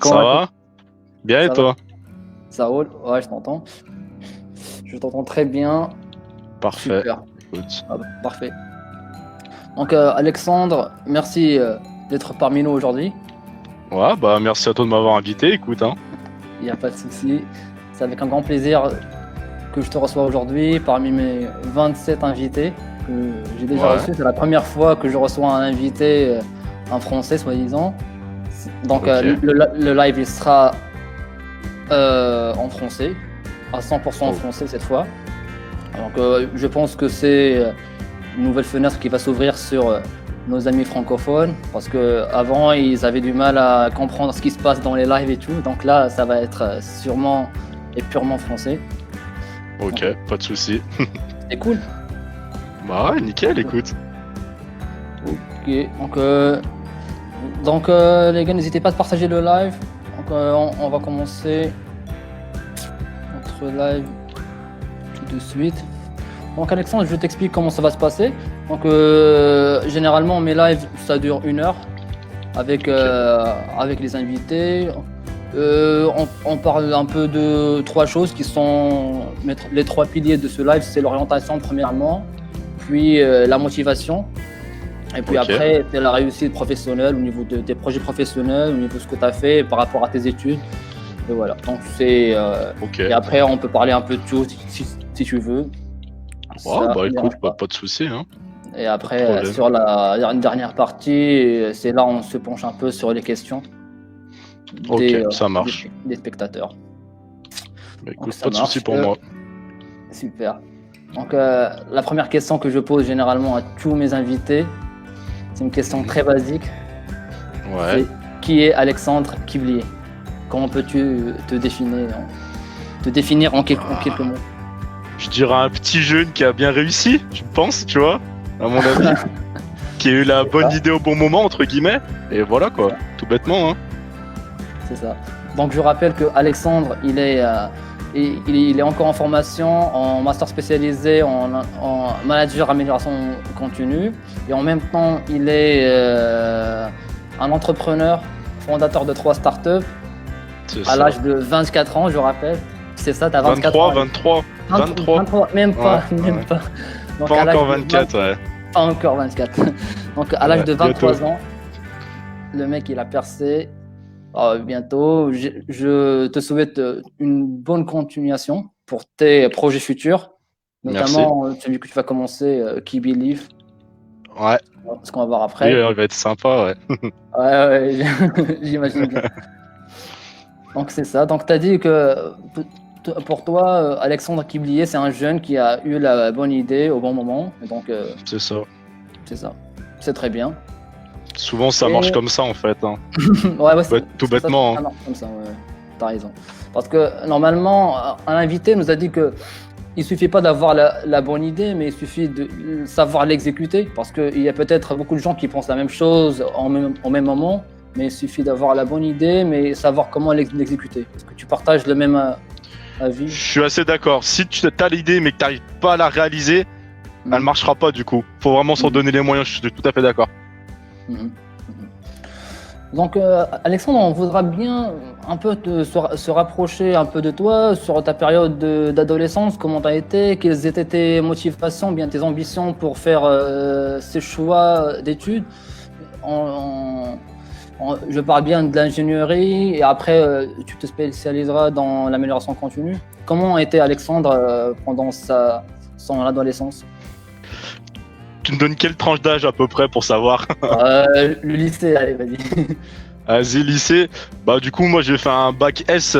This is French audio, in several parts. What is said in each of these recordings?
Ça va? Bien et Ça va? toi? Ça roule? Ouais, je t'entends. Je t'entends très bien. Parfait. Super. Écoute. Ah bah, parfait. Donc, Alexandre, merci d'être parmi nous aujourd'hui. Ouais, bah merci à toi de m'avoir invité, écoute, hein. Il n'y a pas de souci. C'est avec un grand plaisir que je te reçois aujourd'hui parmi mes 27 invités que j'ai déjà Ouais. reçus. C'est la première fois que je reçois un invité, un Français, soi-disant. Donc, Ok. le live, il sera en français, à 100% en Oh. français cette fois. Donc, je pense que c'est une nouvelle fenêtre qui va s'ouvrir sur nos amis francophones, parce que avant ils avaient du mal à comprendre ce qui se passe dans les lives et tout. Donc là, ça va être sûrement et purement français. Ok, pas de souci. C'est cool. Bah ouais, nickel, écoute. Ok. Donc, les gars, n'hésitez pas à partager le live. Donc, on va commencer notre live tout de suite. Donc Alexandre, je t'explique comment ça va se passer. Donc généralement mes lives ça dure 1 heure avec les invités. On parle un peu de 3 choses qui sont les 3 piliers de ce live. C'est l'orientation premièrement, puis la motivation, et puis Ok. après c'est la réussite professionnelle au niveau de tes projets professionnels, au niveau de ce que tu as fait par rapport à tes études. Et voilà. Donc c'est Ok. et après on peut parler un peu de tout si tu veux. Ouais, Ça bah me écoute, dérange pas. pas de souci, hein. Et Pas de après, problème. sur une dernière partie, c'est là où on se penche un peu sur les questions Ok, ça marche. des spectateurs. Bah Donc écoute, ça pas de souci marche. pour moi. Super. Donc la première question que je pose généralement à tous mes invités, c'est une question très basique. Ouais. C'est qui est Alexandre Kiblier? Comment peux-tu te définir en quelques mots? Je dirais un petit jeune qui a bien réussi, je pense, tu vois, à mon avis. Qui a eu la bonne idée au bon moment, entre guillemets. Et voilà quoi, tout bêtement, hein. C'est ça. Donc je rappelle que Alexandre, il est encore en formation, en master spécialisé en manager amélioration continue. Et en même temps, il est un entrepreneur, fondateur de 3 startups C'est à ça. l'âge de 24 ans, je rappelle. C'est ça, tu as 24 ans. 23. Même pas, Ouais, même ouais. pas. Donc, Pas à l'âge encore de 24, ouais. Pas encore 24. Donc à l'âge Ouais, de 23 bientôt. ans, le mec, il a percé. Bientôt. Je te souhaite une bonne continuation pour tes projets futurs, Merci. notamment celui que tu vas commencer, Key Believe, Ouais, ce qu'on va voir lui, après. il va être sympa, ouais. Ouais, j'imagine bien. Donc c'est ça. Donc tu as dit que pour toi, Alexandre Kiblier, c'est un jeune qui a eu la bonne idée au bon moment. Et donc C'est ça. c'est ça. C'est très bien. Souvent, ça Et marche comme ça, en fait, hein. ouais, Tout c'est ça, bêtement, ça hein. marche comme ça, ouais. T'as raison. Parce que normalement, un invité nous a dit que il suffit pas d'avoir la bonne idée, mais il suffit de savoir l'exécuter. Parce qu'il y a peut-être beaucoup de gens qui pensent la même chose au même moment, mais il suffit d'avoir la bonne idée, mais savoir comment l'exécuter. Est-ce que tu partages le même Je avis? suis assez d'accord. Si tu as l'idée, mais que tu n'arrives pas à la réaliser, elle ne Mhm. marchera pas, du coup. Faut vraiment s'en donner les moyens, je suis tout à fait d'accord. Mhm. Mhm. Donc, Alexandre, on voudra bien un peu se rapprocher un peu de toi sur ta période d'adolescence, comment tu as été, quelles étaient tes motivations, bien tes ambitions pour faire ces choix d'études. Je parle bien de l'ingénierie et après tu te spécialiseras dans l'amélioration continue. Comment était Alexandre pendant son adolescence? Tu me donnes quelle tranche d'âge à peu près pour savoir? Le lycée, allez, vas-y. Vas-y, lycée. Bah, du coup, moi, j'ai fait un bac S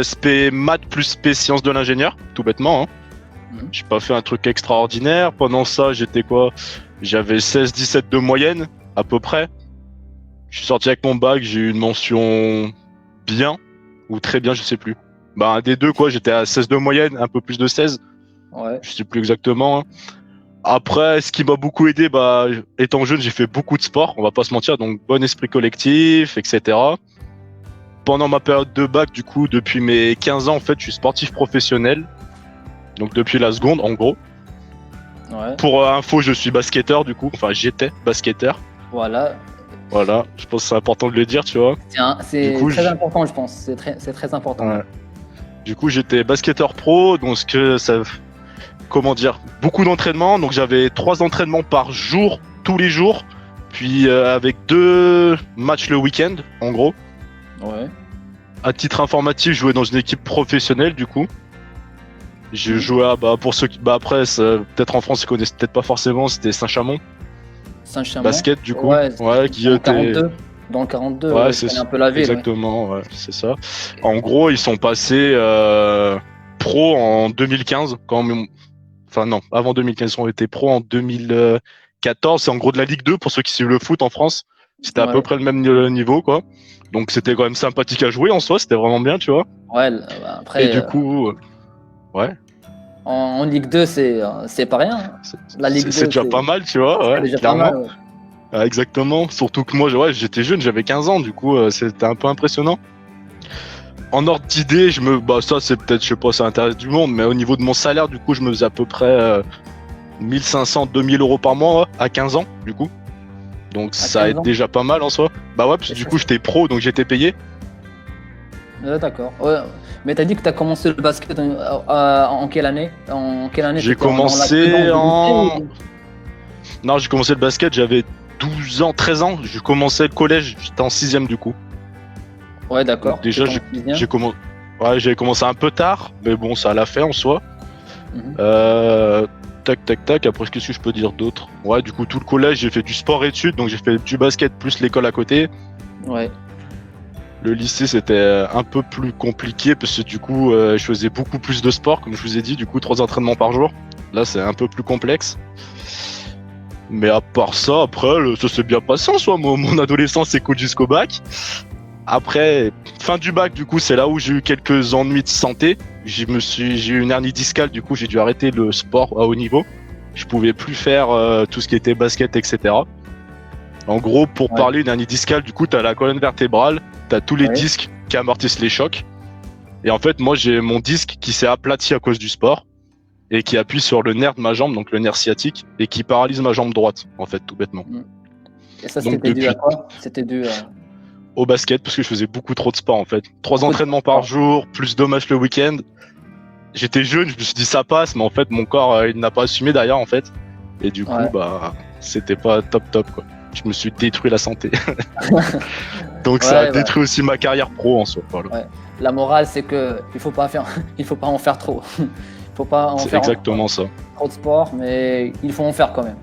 SP maths plus SP sciences de l'ingénieur, tout bêtement, hein. Mhm. J'ai pas fait un truc extraordinaire. Pendant ça, j'étais quoi? J'avais 16-17 de moyenne, à peu près. Je suis sorti avec mon bac, j'ai eu une mention bien, ou très bien, je sais plus. Bah, un des deux, quoi. J'étais à 16 de moyenne, un peu plus de 16. Ouais. Je sais plus exactement, hein. Après, ce qui m'a beaucoup aidé, bah, étant jeune, j'ai fait beaucoup de sport, on va pas se mentir, donc bon esprit collectif, etc. Pendant ma période de bac, du coup, depuis mes 15 ans, en fait, je suis sportif professionnel. Donc depuis la seconde, en gros. Ouais. Pour info, je suis basketteur du coup. Enfin, j'étais basketteur. Voilà. Voilà, je pense que c'est important de le dire, tu vois. Du C'est coup, très important, je pense. C'est très important. ouais. Du coup, j'étais basketteur pro, donc ce que ça, comment dire, beaucoup d'entraînements. Donc j'avais 3 entraînements par jour, tous les jours, puis avec 2 matchs le week-end, en gros. Ouais. À titre informatif, je jouais dans une équipe professionnelle, du coup. J'ai joué à, bah, pour ceux qui, bah après, peut-être en France, ils connaissent peut-être pas forcément, c'était Saint-Chamond, Saint-Chamond. basket, du coup. Ouais, Ouais, qui dans le était. 42. Dans le 42, Ouais, je connais un peu la ville. Ouais. exactement, ouais, c'est ça. En gros, ils sont passés pro en 2015, enfin non, avant 2015, ils ont été pro en 2014. C'est en gros de la Ligue 2 pour ceux qui suivent le foot en France. C'était à peu Ouais. près le même niveau, quoi. Donc c'était quand même sympathique à jouer en soi, c'était vraiment bien, tu vois. Ouais, Et après, du coup, ouais, en Ligue 2, c'est pas rien. La Ligue 2, c'est déjà pas mal, tu vois, c'est ouais, déjà pas clairement. mal. Ouais. Ah, exactement. Surtout que moi, ouais, j'étais jeune, j'avais 15 ans, du coup, c'était un peu impressionnant. En ordre d'idée, bah ça c'est peut-être, je sais pas, ça intéresse du monde, mais au niveau de mon salaire, du coup, je me faisais à peu près 1500, 2000 euros par mois à 15 ans, du coup. Donc ça 15 aide ans. déjà pas mal en soi. Bah ouais, parce que Et du ça, coup, j'étais pro, donc j'étais payé. d'accord. Ouais. Mais t'as dit que t'as commencé le basket en quelle année? En quelle année J'ai c'était dans la commencé saison de en... lycée Non, j'ai commencé le basket, j'avais 12 ans, 13 ans. J'ai commencé le collège, j'étais en 6ème du coup. Ouais, d'accord. Donc déjà, j'ai commencé... Ouais, j'avais commencé un peu tard, mais bon, ça l'a fait en soi. Mhm. Tac, tac, tac. Après, qu'est-ce que je peux dire d'autre? Ouais, du coup, tout le collège, j'ai fait du sport-études, donc j'ai fait du basket plus l'école à côté. Ouais. Le lycée, c'était un peu plus compliqué parce que du coup, je faisais beaucoup plus de sport, comme je vous ai dit, du coup, 3 entraînements par jour. Là, c'est un peu plus complexe. Mais à part ça, après, ça s'est bien passé en soi. Mon adolescence s'écoute jusqu'au bac. Après, fin du bac, du coup, c'est là où j'ai eu quelques ennuis de santé. J'ai eu une hernie discale, du coup, j'ai dû arrêter le sport à haut niveau. Je pouvais plus faire tout ce qui était basket, etc. En gros, pour Ouais. parler, une hernie discale, du coup, t'as la colonne vertébrale, t'as tous les Ouais. disques qui amortissent les chocs. Et en fait, moi, j'ai mon disque qui s'est aplati à cause du sport et qui appuie sur le nerf de ma jambe, donc le nerf sciatique, et qui paralyse ma jambe droite, en fait, tout bêtement. Et ça, Donc c'était dû à depuis quoi? C'était dû à au basket, parce que je faisais beaucoup trop de sport, en fait. 3 beaucoup de entraînements par sport. jour, plus 2 matchs le week-end. J'étais jeune, je me suis dit ça passe, mais en fait, mon corps, il n'a pas assumé derrière, en fait. Et du coup, Ouais. bah, c'était pas top, quoi. Je me suis détruit la santé. Donc ça a Ouais, bah, détruit aussi ma carrière pro en soi. Voilà. ouais. La morale, c'est que il faut pas faire, il faut pas en faire trop. Il faut pas en C'est faire exactement ça. trop de sport, mais il faut en faire quand même.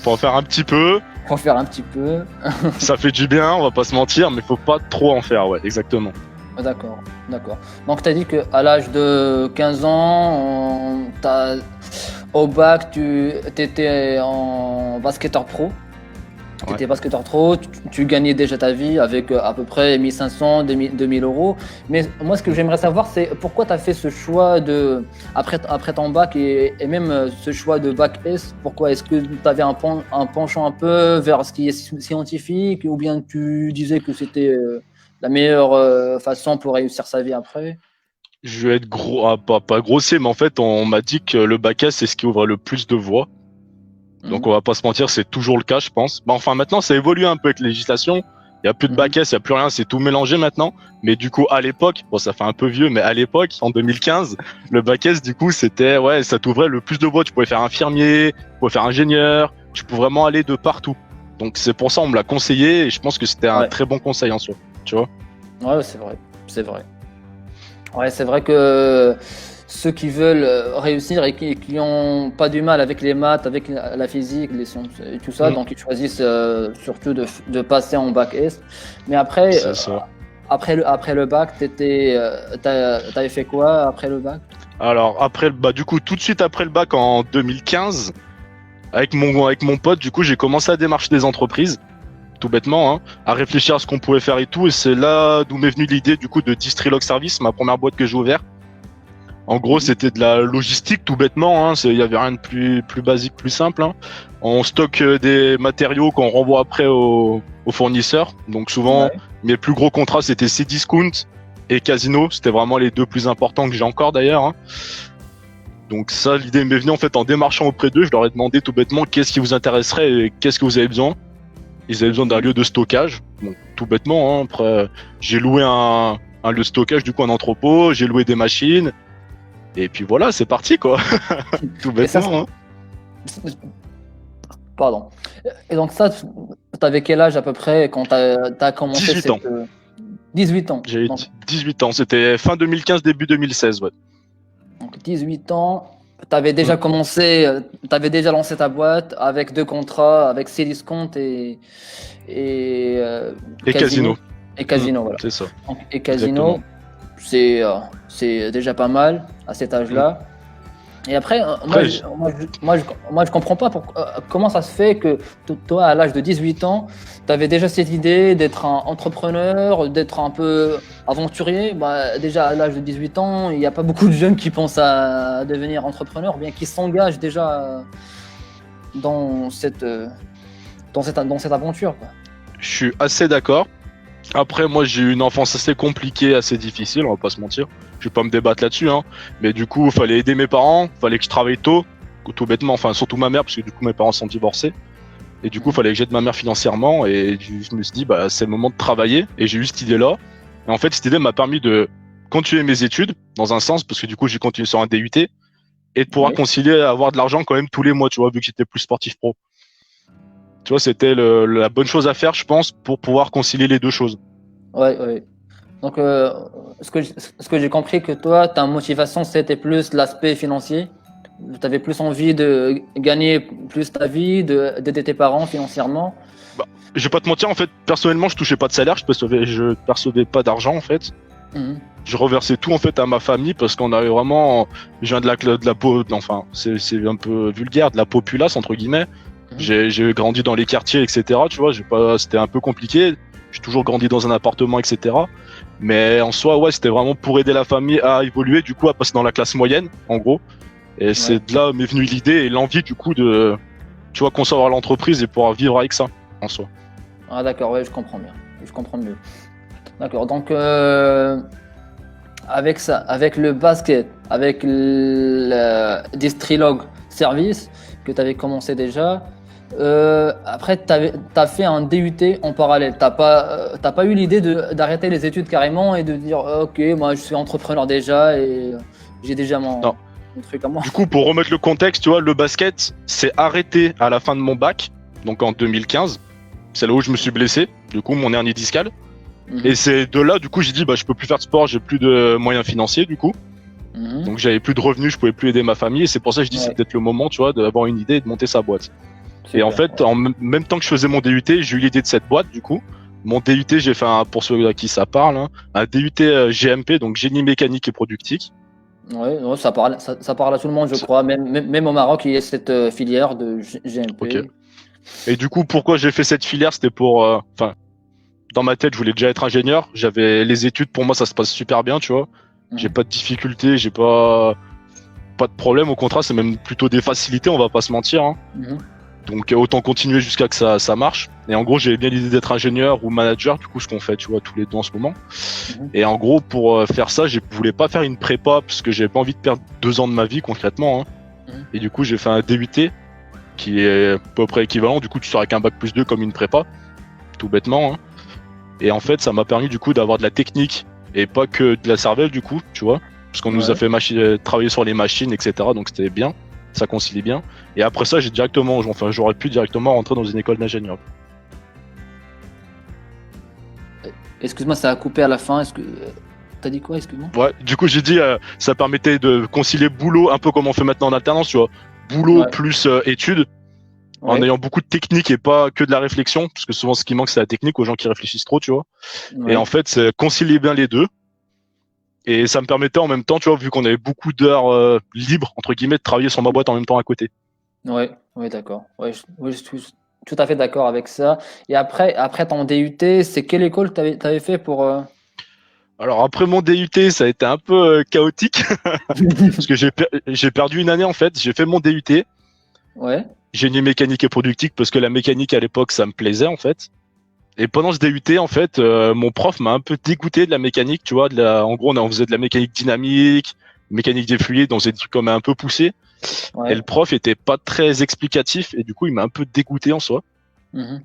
Faut en faire un petit peu, Il faut en faire un petit peu. ça fait du bien, on va pas se mentir, mais faut pas trop en faire, ouais, exactement. D'accord, d'accord. Donc, tu as dit qu'à l'âge de 15 ans, au bac, tu étais en basketteur pro. Tu Ouais. étais basketteur pro, tu gagnais déjà ta vie avec à peu près 1500, 2000 euros. Mais moi, ce que j'aimerais savoir, c'est pourquoi tu as fait ce choix après ton bac et même ce choix de bac S. Pourquoi est-ce que tu avais un penchant un peu vers ce qui est scientifique ou bien tu disais que c'était la meilleure façon pour réussir sa vie après? Je vais être gros, pas grossier, mais en fait, on m'a dit que le bac S, c'est ce qui ouvre le plus de voies. Donc Mhm. on va pas se mentir, c'est toujours le cas, je pense. Bah, enfin, maintenant, ça évolue un peu avec la législation. Il y a plus de bac S, il y a plus rien, c'est tout mélangé maintenant. Mais du coup, à l'époque, bon, ça fait un peu vieux, mais à l'époque, en 2015, le bac S, du coup, c'était, ouais, ça t'ouvrait le plus de voies. Tu pouvais faire infirmier, tu pouvais faire ingénieur, tu pouvais vraiment aller de partout. Donc c'est pour ça on me l'a conseillé et je pense que c'était un Ouais. très bon conseil en soi, tu vois. Ouais, c'est vrai, c'est vrai. Ouais, c'est vrai que ceux qui veulent réussir et qui ont pas du mal avec les maths, avec la physique, les sciences et tout ça, Mm. donc ils choisissent surtout de passer en bac S. Mais après, C'est ça. après le bac, t'avais fait quoi après le bac? Alors après, bah du coup tout de suite après le bac en 2015, avec mon pote, du coup j'ai commencé à démarcher des entreprises, tout bêtement, hein, à réfléchir à ce qu'on pouvait faire et tout. Et c'est là d'où m'est venue l'idée du coup de Distrilog Service, ma première boîte que j'ai ouverte. En gros, c'était de la logistique, tout bêtement. Hein, il y avait rien de plus basique, plus simple. Hein. On stocke des matériaux qu'on renvoie après aux fournisseurs. Donc souvent, Ouais. mes plus gros contrats, c'était Cdiscount et Casino. C'était vraiment les deux plus importants que j'ai encore d'ailleurs. Hein. Donc ça, l'idée m'est venue en fait en démarchant auprès d'eux. Je leur ai demandé tout bêtement qu'est-ce qui vous intéresserait et qu'est-ce que vous avez besoin. Ils avaient besoin d'un lieu de stockage. Bon, tout bêtement, hein. Après, j'ai loué un lieu de stockage, du coup un entrepôt. J'ai loué des machines. Et puis voilà, c'est parti quoi. Tout bêtement. Hein. Pardon. Et donc ça, t'avais quel âge à peu près quand t'as commencé 18 ans. 18 ans. J'ai eu Donc, 18 ans. C'était fin 2015, début 2016, ouais. donc 18 ans. T'avais déjà commencé, t'avais déjà lancé ta boîte avec 2 contrats, avec Cdiscount et Casino. Et Casino, voilà. C'est ça. Donc, et Casino, c'est déjà pas mal à cet âge-là. Et après, moi, je comprends pas comment ça se fait que toi, à l'âge de 18 ans, tu avais déjà cette idée d'être un entrepreneur, d'être un peu aventurier. Bah, déjà, à l'âge de 18 ans, il n'y a pas beaucoup de jeunes qui pensent à devenir entrepreneur, bien qui s'engagent déjà dans cette aventure, quoi. Je suis assez d'accord. Après, moi, j'ai eu une enfance assez compliquée, assez difficile, on va pas se mentir. Je vais pas me débattre là-dessus, hein. Mais du coup, il fallait aider mes parents, fallait que je travaille tôt, tout bêtement, enfin, surtout ma mère, parce que du coup, mes parents sont divorcés. Et du coup, il fallait que j'aide ma mère financièrement, et je me suis dit, bah, c'est le moment de travailler, et j'ai eu cette idée-là. Et en fait, cette idée m'a permis de continuer mes études, dans un sens, parce que du coup, j'ai continué sur un DUT, et de pouvoir concilier, avoir de l'argent quand même tous les mois, tu vois, vu que j'étais plus sportif pro. Tu vois, c'était la bonne chose à faire, je pense, pour pouvoir concilier les deux choses. Ouais. Donc, ce que j'ai compris, que toi, ta motivation, c'était plus l'aspect financier. Tu avais plus envie de gagner plus ta vie, d'aider tes parents financièrement. Bah, je vais pas te mentir, en fait, personnellement, je touchais pas de salaire, je percevais pas d'argent, en fait. Je reversais tout, en fait, à ma famille, parce qu'on avait vraiment, je viens de la enfin, c'est un peu vulgaire, de la populace, entre guillemets. J'ai grandi dans les quartiers, etc. Tu vois, c'était un peu compliqué. J'ai toujours grandi dans un appartement, etc. Mais en soi, ouais, c'était vraiment pour aider la famille à évoluer, du coup, à passer dans la classe moyenne, en gros. Et c'est de là m'est venue l'idée et l'envie, du coup, de, tu vois, concevoir l'entreprise et pouvoir vivre avec ça, en soi. Ah, d'accord, ouais, je comprends bien. Je comprends mieux. D'accord, donc, avec ça, avec le basket, avec le Distrilog Service que tu avais commencé déjà, après, t'as fait un DUT en parallèle. T'as pas eu l'idée d'arrêter les études carrément et de dire ok, moi je suis entrepreneur déjà et j'ai déjà mon truc à moi. Du coup, pour remettre le contexte, tu vois, le basket s'est arrêté à la fin de mon bac, donc en 2015. C'est là où je me suis blessé, du coup, mon hernie discale. Et c'est de là, du coup, j'ai dit, bah, je peux plus faire de sport, j'ai plus de moyens financiers, du coup. Donc j'avais plus de revenus, je pouvais plus aider ma famille. Et c'est pour ça que je dis, c'est peut-être le moment, tu vois, d'avoir une idée et de monter sa boîte. Et en fait, en même temps que je faisais mon DUT, j'ai eu l'idée de cette boîte, du coup. Mon DUT, j'ai fait, pour ceux à qui ça parle, hein, un DUT GMP, donc génie mécanique et productique. Ouais, ça parle à tout le monde, je crois. Même au Maroc, il y a cette filière de GMP. Okay. Et du coup, pourquoi j'ai fait cette filière? C'était pour, enfin, dans ma tête, je voulais déjà être ingénieur. J'avais les études, pour moi, ça se passe super bien, tu vois. J'ai pas de difficultés, j'ai pas de problème. Au contraire, c'est même plutôt des facilités, on va pas se mentir, hein. Donc autant continuer jusqu'à que ça marche. Et en gros, j'avais bien l'idée d'être ingénieur ou manager, du coup ce qu'on fait, tu vois, tous les deux en ce moment. Et en gros, pour faire ça, je voulais pas faire une prépa parce que j'avais pas envie de perdre 2 ans de ma vie concrètement, hein. Et du coup, j'ai fait un DUT qui est à peu près équivalent. Du coup, tu sors avec un bac plus 2 comme une prépa, tout bêtement, hein. Et en fait, ça m'a permis du coup d'avoir de la technique et pas que de la cervelle, du coup, tu vois, parce qu'on nous a fait travailler sur les machines, etc. Donc c'était bien. Ça concilie bien. Et après ça, j'aurais pu directement rentrer dans une école d'ingénieur. Excuse-moi, ça a coupé à la fin. Est-ce que t'as dit quoi? Excuse-moi. Ouais. Du coup, j'ai dit, ça permettait de concilier boulot, un peu comme on fait maintenant en alternance, tu vois, boulot plus études, en ayant beaucoup de technique et pas que de la réflexion, parce que souvent ce qui manque c'est la technique aux gens qui réfléchissent trop, tu vois. Et en fait, c'est concilier bien les deux. Et ça me permettait en même temps, tu vois, vu qu'on avait beaucoup d'heures libres, entre guillemets, de travailler sur ma boîte en même temps à côté. Ouais, d'accord. Je suis tout à fait d'accord avec ça. Et après ton DUT, c'est quelle école t'avais fait pour Alors après mon DUT, ça a été un peu chaotique, parce que j'ai perdu une année en fait. J'ai fait mon DUT, génie mécanique et productique, parce que la mécanique à l'époque, ça me plaisait en fait. Et pendant ce DUT, en fait, mon prof m'a un peu dégoûté de la mécanique, tu vois. En gros, on faisait de la mécanique dynamique, mécanique des fluides, dans des trucs comme un peu poussés. Ouais. Et le prof était pas très explicatif et du coup, il m'a un peu dégoûté en soi. Mhm.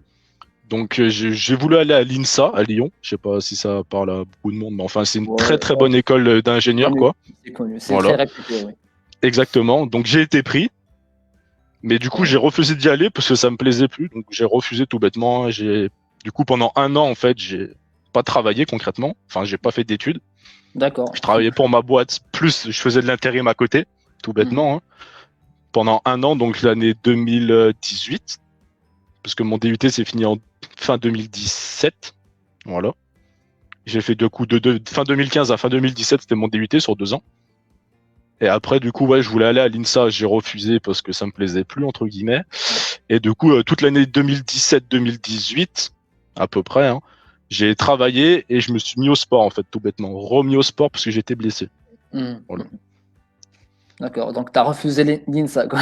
Donc j'ai voulu aller à l'INSA à Lyon. Je sais pas si ça parle à beaucoup de monde, mais enfin c'est une très Ouais, très ouais, bonne école c'est d'ingénieur connu. quoi. C'est connu. C'est très Voilà, réputé, oui. exactement. Donc j'ai été pris, mais du coup Ouais. j'ai refusé d'y aller parce que ça me plaisait plus. Donc j'ai refusé tout bêtement. J'ai du coup pendant un an en fait j'ai pas travaillé concrètement. Enfin j'ai pas fait d'études. Je D'accord. travaillais pour ma boîte plus je faisais de l'intérim à côté, tout Mhm. bêtement. Hein. Pendant un an donc l'année 2018 parce que mon DUT s'est fini en fin 2017. Voilà. J'ai fait deux coups de fin 2015 à fin 2017, c'était mon DUT sur 2 ans. Et après, du coup, ouais, je voulais aller à l'INSA, j'ai refusé parce que ça me plaisait plus, entre guillemets. Ouais. Et du coup, toute l'année 2017-2018, à peu près, hein, j'ai travaillé et je me suis mis au sport, en fait, tout bêtement. Remis au sport parce que j'étais blessé. Mhm. Voilà. D'accord. Donc, tu as refusé l'INSA, quoi.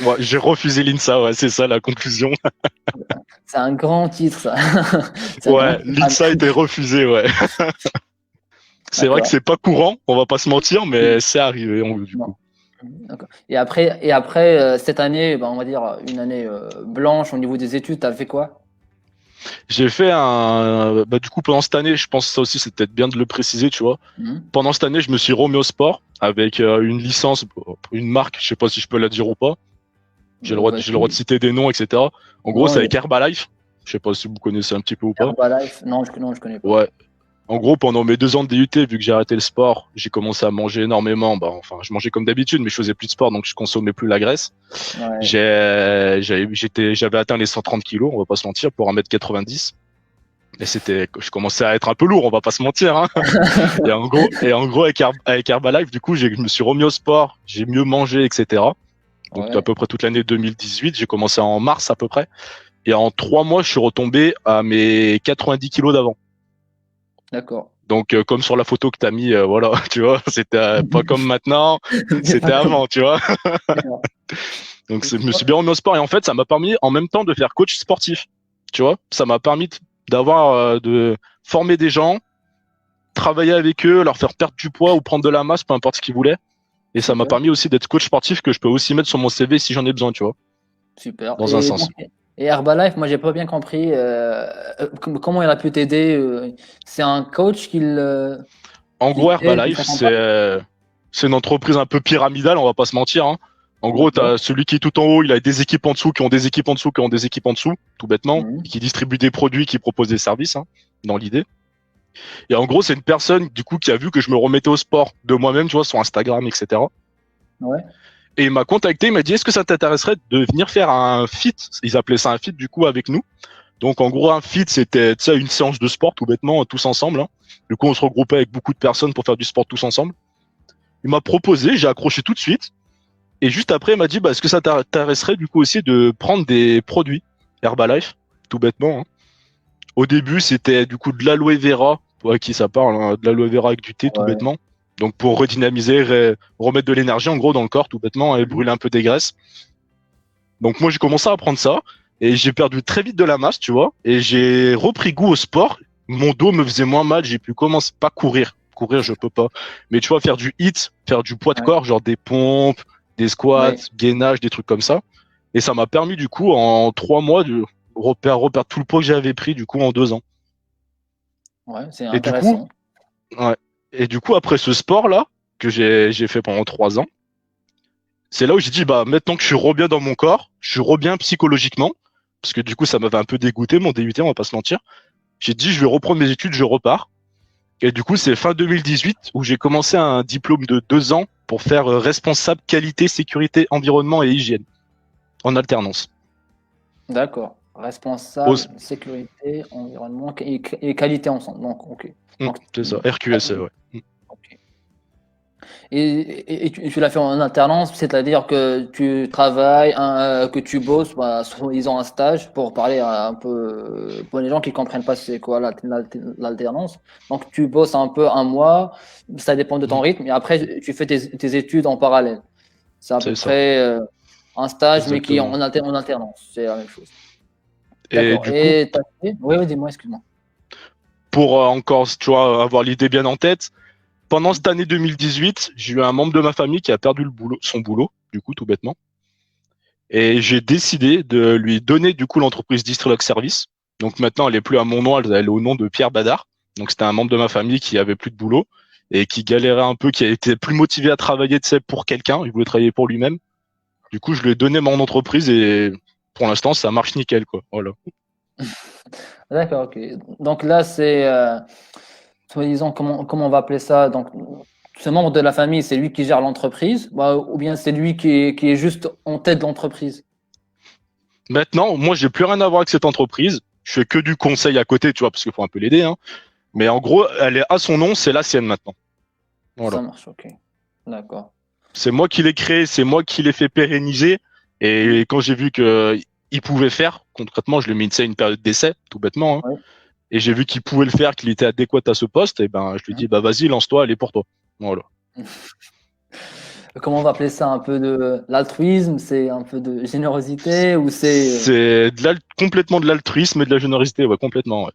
Ouais, j'ai refusé l'INSA, ouais, c'est ça la conclusion. C'est un grand titre, ça. C'est un grand Ouais, titre. l'INSA était refusé, ouais. C'est vrai que D'accord. c'est pas courant, on va pas se mentir, mais c'est arrivé, du Non. coup. D'accord. Et après cette année, ben, on va dire une année blanche au niveau des études, tu as fait quoi? J'ai fait bah, du coup, pendant cette année, je pense que ça aussi, c'est peut-être bien de le préciser, tu vois. Mhm. Pendant cette année, je me suis remis au sport avec une licence, une marque, je sais pas si je peux la dire ou pas. J'ai le droit de Vas-y. citer des noms, etc. En gros, c'est Ouais, avec Herbalife. Je sais pas si vous connaissez un petit peu ou pas. Herbalife. Non, je connais pas. Ouais. En gros, pendant mes 2 ans de DUT, vu que j'ai arrêté le sport, j'ai commencé à manger énormément. Bah, enfin, je mangeais comme d'habitude, mais je faisais plus de sport, donc je consommais plus la graisse. Ouais. J'avais atteint les 130 kilos, on va pas se mentir, pour 1m90. Et je commençais à être un peu lourd, on va pas se mentir, hein. Et en gros, avec Herbalife, du coup, je me suis remis au sport, j'ai mieux mangé, etc. Donc, à Ouais. peu près toute l'année 2018, j'ai commencé en mars à peu près. Et en 3 mois, je suis retombé à mes 90 kilos d'avant. D'accord. Donc, comme sur la photo que t'as mis, voilà, tu vois, c'était pas comme maintenant, C'est pas c'était comme. avant, tu vois. D'accord. Donc, Et je tu me suis vois? bien remis au sport et en fait, ça m'a permis en même temps de faire coach sportif, tu vois. Ça m'a permis de former des gens, travailler avec eux, leur faire perdre du poids ou prendre de la masse, peu importe ce qu'ils voulaient. Et ça m'a Super. permis aussi d'être coach sportif que je peux aussi mettre sur mon CV si j'en ai besoin, tu vois, Super. dans un sens. Et Herbalife, moi, j'ai pas bien compris comment il a pu t'aider. C'est un coach En qui gros, t'aide, qui Herbalife, t'accompagne. c'est une entreprise un peu pyramidale, on va pas se mentir, hein. En gros, D'accord. t'as celui qui est tout en haut, il a des équipes en dessous, qui ont des équipes en dessous, qui ont des équipes en dessous, tout bêtement, et Mhm. qui distribuent des produits, qui proposent des services, hein, dans l'idée. Et en gros, c'est une personne, du coup, qui a vu que je me remettais au sport de moi-même, tu vois, sur Instagram, etc. Ouais. Et il m'a contacté, il m'a dit, est-ce que ça t'intéresserait de venir faire un fit? Ils appelaient ça un fit, du coup, avec nous. Donc, en gros, un fit, c'était, tu sais, une séance de sport, tout bêtement, tous ensemble, hein. Du coup, on se regroupait avec beaucoup de personnes pour faire du sport tous ensemble. Il m'a proposé, j'ai accroché tout de suite. Et juste après, il m'a dit, bah, est-ce que ça t'intéresserait, du coup, aussi de prendre des produits Herbalife, tout bêtement, hein. Au début, c'était, du coup, de l'aloe vera, pour à qui ça parle, hein, de l'aloe vera avec du thé, tout Ouais. bêtement. Donc, pour redynamiser, remettre de l'énergie, en gros, dans le corps, tout bêtement, et Mhm. brûler un peu des graisses. Donc moi j'ai commencé à prendre ça et j'ai perdu très vite de la masse, tu vois, et j'ai repris goût au sport. Mon dos me faisait moins mal, j'ai pu commencer pas courir. Courir, je peux pas. Mais tu vois, faire du hit, faire du poids de Ouais. corps, genre des pompes, des squats, Ouais. gainage, des trucs comme ça. Et ça m'a permis du coup en 3 mois de reperdre tout le poids que j'avais pris du coup en 2 ans. Ouais. C'est Et du coup, intéressant. ouais. Et du coup après ce sport là que j'ai fait pendant 3 ans, c'est là où j'ai dit, bah, maintenant que je suis re-bien dans mon corps, je suis re-bien psychologiquement, parce que du coup, ça m'avait un peu dégoûté, mon DUT, on va pas se mentir. J'ai dit, je vais reprendre mes études, je repars. Et du coup, c'est fin 2018 où j'ai commencé un diplôme de 2 ans pour faire responsable qualité, sécurité, environnement et hygiène, en alternance. D'accord. Au- Responsable, sécurité, environnement et qualité ensemble. Donc, ok. Donc, C'est ça, RQSE, ouais. ok. Et tu l'as fait en alternance, c'est-à-dire que tu travailles, que tu bosses, bah, ils ont un stage pour parler un peu pour les gens qui comprennent pas c'est quoi l'alternance. Donc tu bosses un peu un mois, ça dépend de ton Mhm. rythme, et après tu fais tes études en parallèle. C'est à peu C'est ça, près un stage, mais qui est exactement. en alternance, c'est la même chose. Et D'accord. du coup, Et t'as fait? Oui, oui, dis-moi, excuse-moi. pour encore, tu vois, avoir l'idée bien en tête, pendant cette année 2018, j'ai eu un membre de ma famille qui a perdu son boulot, du coup, tout bêtement. Et j'ai décidé de lui donner, du coup, l'entreprise Distriloc Service. Donc maintenant, elle est plus à mon nom, elle est au nom de Pierre Badard. Donc c'était un membre de ma famille qui avait plus de boulot et qui galérait un peu, qui était plus motivé à travailler, tu sais, pour quelqu'un. Il voulait travailler pour lui-même. Du coup, je lui ai donné mon entreprise et pour l'instant, ça marche nickel, quoi. Voilà. D'accord, ok. Donc là, c'est, soi-disant, comment on va appeler ça? Donc, ce membre de la famille, c'est lui qui gère l'entreprise, bah, ou bien c'est lui qui est juste en tête de l'entreprise? Maintenant, moi, j'ai plus rien à voir avec cette entreprise. Je fais que du conseil à côté, tu vois, parce qu'il faut un peu l'aider, hein. Mais en gros, elle est à son nom, c'est la sienne maintenant. Voilà. Ça marche, ok. D'accord. C'est moi qui l'ai créé, c'est moi qui l'ai fait pérenniser. Et quand j'ai vu que il pouvait faire, concrètement, je lui ai mis une période d'essai, tout bêtement, hein. Oui. Et j'ai vu qu'il pouvait le faire, qu'il était adéquat à ce poste, et ben, je lui ai dit, bah, vas-y, lance-toi, elle est pour toi. Voilà. Comment on va appeler ça? Un peu de l'altruisme? C'est un peu de générosité ou c'est... C'est complètement de l'altruisme et de la générosité, ouais, complètement, ouais.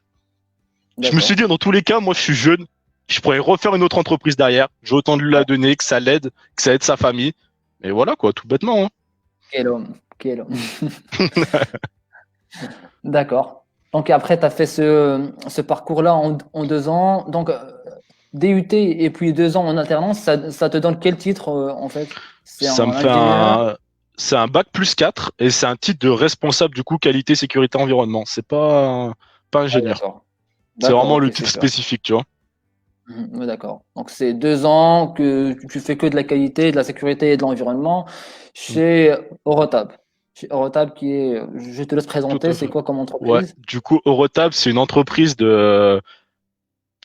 Je me suis D'accord. dit, dans tous les cas, moi, je suis jeune. Je pourrais refaire une autre entreprise derrière. J'ai autant de lui la donner, que ça l'aide, que ça aide sa famille. Et voilà, quoi, tout bêtement, hein. Quel homme, quel homme. D'accord. Donc après, tu as fait ce parcours-là en 2 ans. Donc, DUT et puis 2 ans en alternance, ça te donne quel titre en fait? C'est Ça me un fait ingénieur? c'est un bac plus 4 et c'est un titre de responsable du coup qualité, sécurité, environnement. C'est pas Ah, ingénieur. d'accord. C'est D'accord, vraiment ok, le titre super. spécifique, tu vois. Ouais, d'accord. Donc c'est 2 ans que tu fais que de la qualité, de la sécurité et de l'environnement Mm. chez Orotab. Chez Orotab qui est, je te laisse Tout présenter, à c'est fait. quoi comme Ouais. entreprise? Du coup, Eurotab, c'est une entreprise de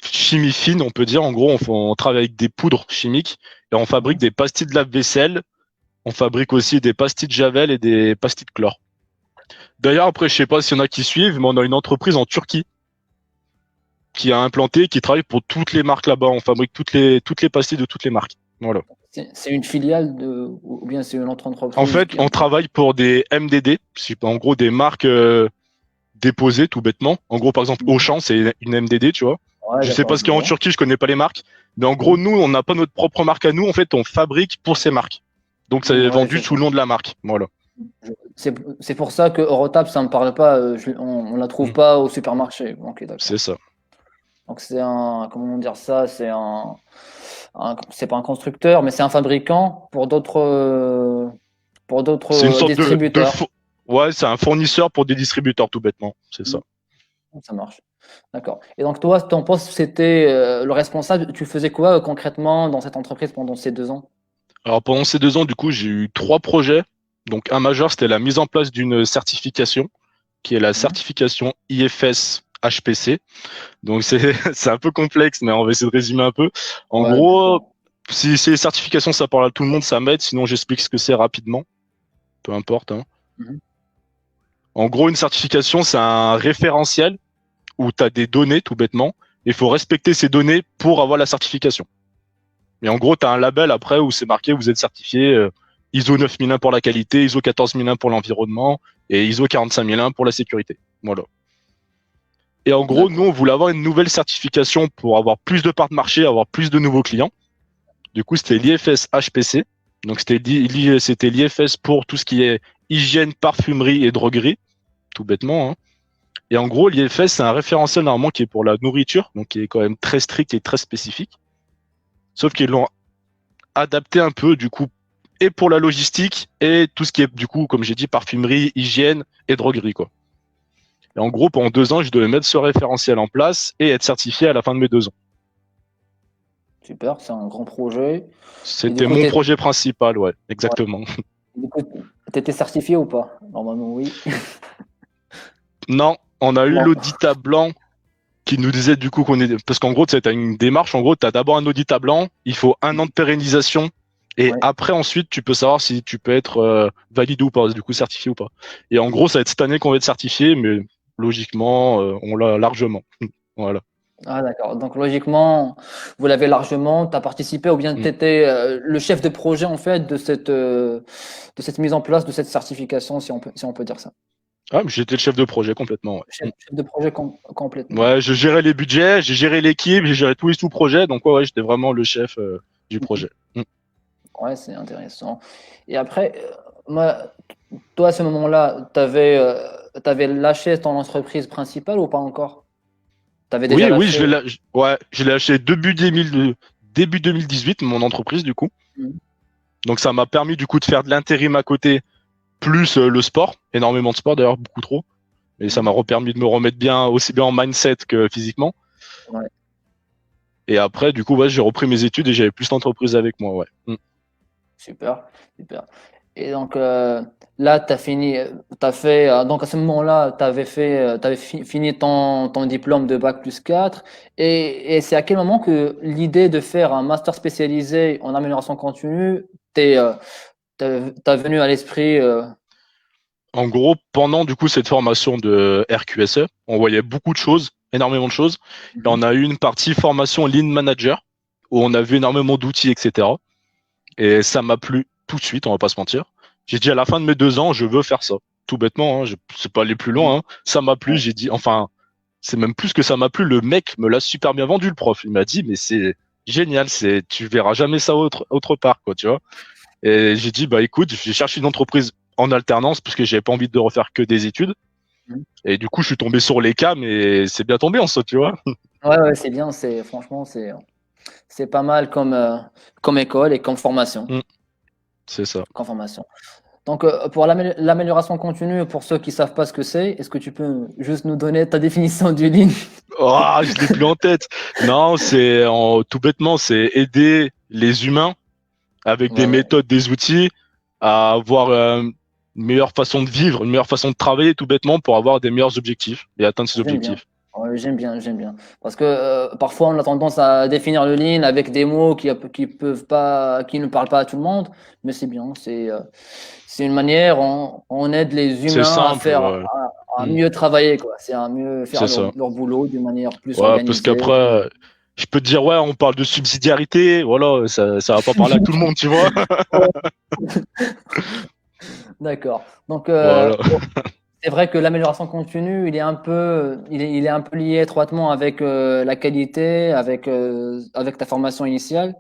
chimie fine, on peut dire. En gros, on travaille avec des poudres chimiques et on fabrique Mhm. des pastilles de lave-vaisselle. On fabrique aussi des pastilles de Javel et des pastilles de chlore. D'ailleurs, après, je sais pas s'il y en a qui suivent, mais on a une entreprise en Turquie qui a implanté, qui travaille pour toutes les marques là-bas. On fabrique toutes les pastilles de toutes les marques. Voilà. C'est une filiale ou bien c'est une autre En entreprise fait, qui on implante? travaille pour des MDD, c'est en gros des marques déposées tout bêtement. En gros, par exemple, Mhm. Auchan, c'est une MDD, tu vois. Ouais, Je sais pas d'accord, ce je qu'il y a en vois. Turquie, je connais pas les marques. Mais en gros, Mhm. nous, on n'a pas notre propre marque à nous. En fait, on fabrique pour ces marques. Donc, ça est Ouais, vendu je sous vois. le nom de la marque. Voilà. C'est pour ça que Eurotab, ça me parle pas, on la trouve Mm. pas au supermarché. Ok, C'est d'accord. ça. Donc c'est comment dire ça, c'est pas un constructeur, mais c'est un fabricant pour d'autres C'est une sorte distributeurs. ouais, c'est un fournisseur pour des distributeurs tout bêtement. C'est ça. Mm. Ça marche. D'accord. Et donc toi, ton poste, c'était le responsable. Tu faisais quoi concrètement dans cette entreprise pendant ces 2 ans? Alors, pendant ces 2 ans, du coup, j'ai eu 3 projets. Donc, un majeur, c'était la mise en place d'une certification, qui est la Mhm. certification IFS HPC. Donc c'est un peu complexe, mais on va essayer de résumer un peu. En Ouais, bien gros, sûr. si les certifications ça parle à tout le monde, ça m'aide. Sinon, j'explique ce que c'est rapidement. Peu importe, hein. Mhm. En gros, une certification, c'est un référentiel où tu as des données tout bêtement. Il faut respecter ces données pour avoir la certification. Et en gros, tu as un label après où c'est marqué vous êtes certifié ISO 9001 pour la qualité, ISO 14001 pour l'environnement et ISO 45001 pour la sécurité. Voilà. Et en gros, nous, D'accord. on voulait avoir une nouvelle certification pour avoir plus de parts de marché, avoir plus de nouveaux clients. Du coup, c'était l'IFS HPC. Donc, c'était l'IFS pour tout ce qui est hygiène, parfumerie et droguerie, tout bêtement, hein. Et en gros, l'IFS, c'est un référentiel normalement qui est pour la nourriture, donc qui est quand même très strict et très spécifique. Sauf qu'ils l'ont adapté un peu, du coup, et pour la logistique et tout ce qui est, du coup, comme j'ai dit, parfumerie, hygiène et droguerie, quoi. Et en gros, pendant 2 ans, je devais mettre ce référentiel en place et être certifié à la fin de mes 2 ans. Super, c'est un grand projet. Et du C'était coup, mon projet principal, ouais, ouais, exactement. du coup, t'étais certifié ou pas? Normalement, oui. Non, on a eu Non. l'audit à blanc qui nous disait du coup qu'on est, parce qu'en gros, tu as une démarche, en gros, tu as d'abord un audit à blanc, il faut 1 an de pérennisation, et Ouais. après, ensuite, tu peux savoir si tu peux être validé ou pas, du coup, certifié ou pas. Et en gros, ça va être cette année qu'on va être certifié, mais logiquement, on l'a largement. Voilà. Ah, d'accord. Donc, logiquement, vous l'avez largement, tu as participé ou bien tu Mm. étais le chef de projet en fait de cette mise en place de cette certification, si on peut dire ça. Ah, mais j'étais le chef de projet complètement. Ouais. Chef de projet complètement. Ouais, je gérais les budgets, j'ai géré l'équipe, j'ai géré tous les sous-projets, donc ouais, j'étais vraiment le chef du Mhm. projet. Mm. Ouais, c'est intéressant. Et après, moi, toi, à ce moment-là, t'avais lâché ton entreprise principale ou pas encore? T'avais déjà Oui, lâché. ouais, je l'ai acheté début 2018, mon entreprise du coup. Mhm. Donc ça m'a permis du coup de faire de l'intérim à côté, plus le sport, énormément de sport d'ailleurs, beaucoup trop. Et ça m'a permis de me remettre bien, aussi bien en mindset que physiquement. Ouais, Et après, du coup, ouais, j'ai repris mes études et j'avais plus d'entreprises avec moi, ouais. Mm. super, super. Et donc là, tu as fini, t'as fait, donc à ce moment-là, tu avais fait, fini ton diplôme de bac plus 4. Et c'est à quel moment que l'idée de faire un master spécialisé en amélioration continue t'as venu à l'esprit En gros, pendant du coup cette formation de RQSE, on voyait beaucoup de choses, énormément de choses. Et Mhm. on a eu une partie formation Lean Manager où on a vu énormément d'outils, etc. Et ça m'a plu tout de suite, on va pas se mentir. J'ai dit à la fin de mes 2 ans, je veux faire ça. Tout bêtement, hein, je sais pas aller plus loin. Hein. Ça m'a plu, Ouais, j'ai dit, enfin, c'est même plus que ça m'a plu. Le mec me l'a super bien vendu, le prof. Il m'a dit, mais c'est génial, tu verras jamais ça autre part, quoi, tu vois. Et j'ai dit, bah écoute, j'ai cherché une entreprise en alternance parce que j'avais pas envie de refaire que des études. mhm. Et du coup, je suis tombé sur les cams et c'est bien tombé en ça, tu vois. Ouais, ouais, c'est bien, franchement, c'est pas mal comme école et Mm, c'est ça. comme formation. Donc, pour l'amélioration continue, pour ceux qui savent pas ce que c'est, est-ce que tu peux juste nous donner ta définition du lean? Oh, je l'ai plus en tête. Non, tout bêtement, c'est aider les humains avec Ouais, des ouais, méthodes, des outils à avoir une meilleure façon de vivre, une meilleure façon de travailler, tout bêtement, pour avoir des meilleurs objectifs et atteindre ces j'aime bien. objectifs. Ouais, j'aime bien, j'aime bien. Parce que parfois, on a tendance à définir le lean avec des mots qui peuvent pas, qui ne parlent pas à tout le monde, mais c'est bien. C'est une manière, on aide les C'est humains simple, ouais. à Mm, mieux travailler, quoi. C'est à mieux faire c'est ça. leur boulot d'une manière plus Ouais, parce organisée. qu'après, je peux te dire, ouais, on parle de subsidiarité, voilà, ça va pas parler à tout le monde, tu vois. Ouais, d'accord. Donc, Voilà. c'est vrai que l'amélioration continue, il est un peu lié étroitement avec la qualité, avec ta formation initiale.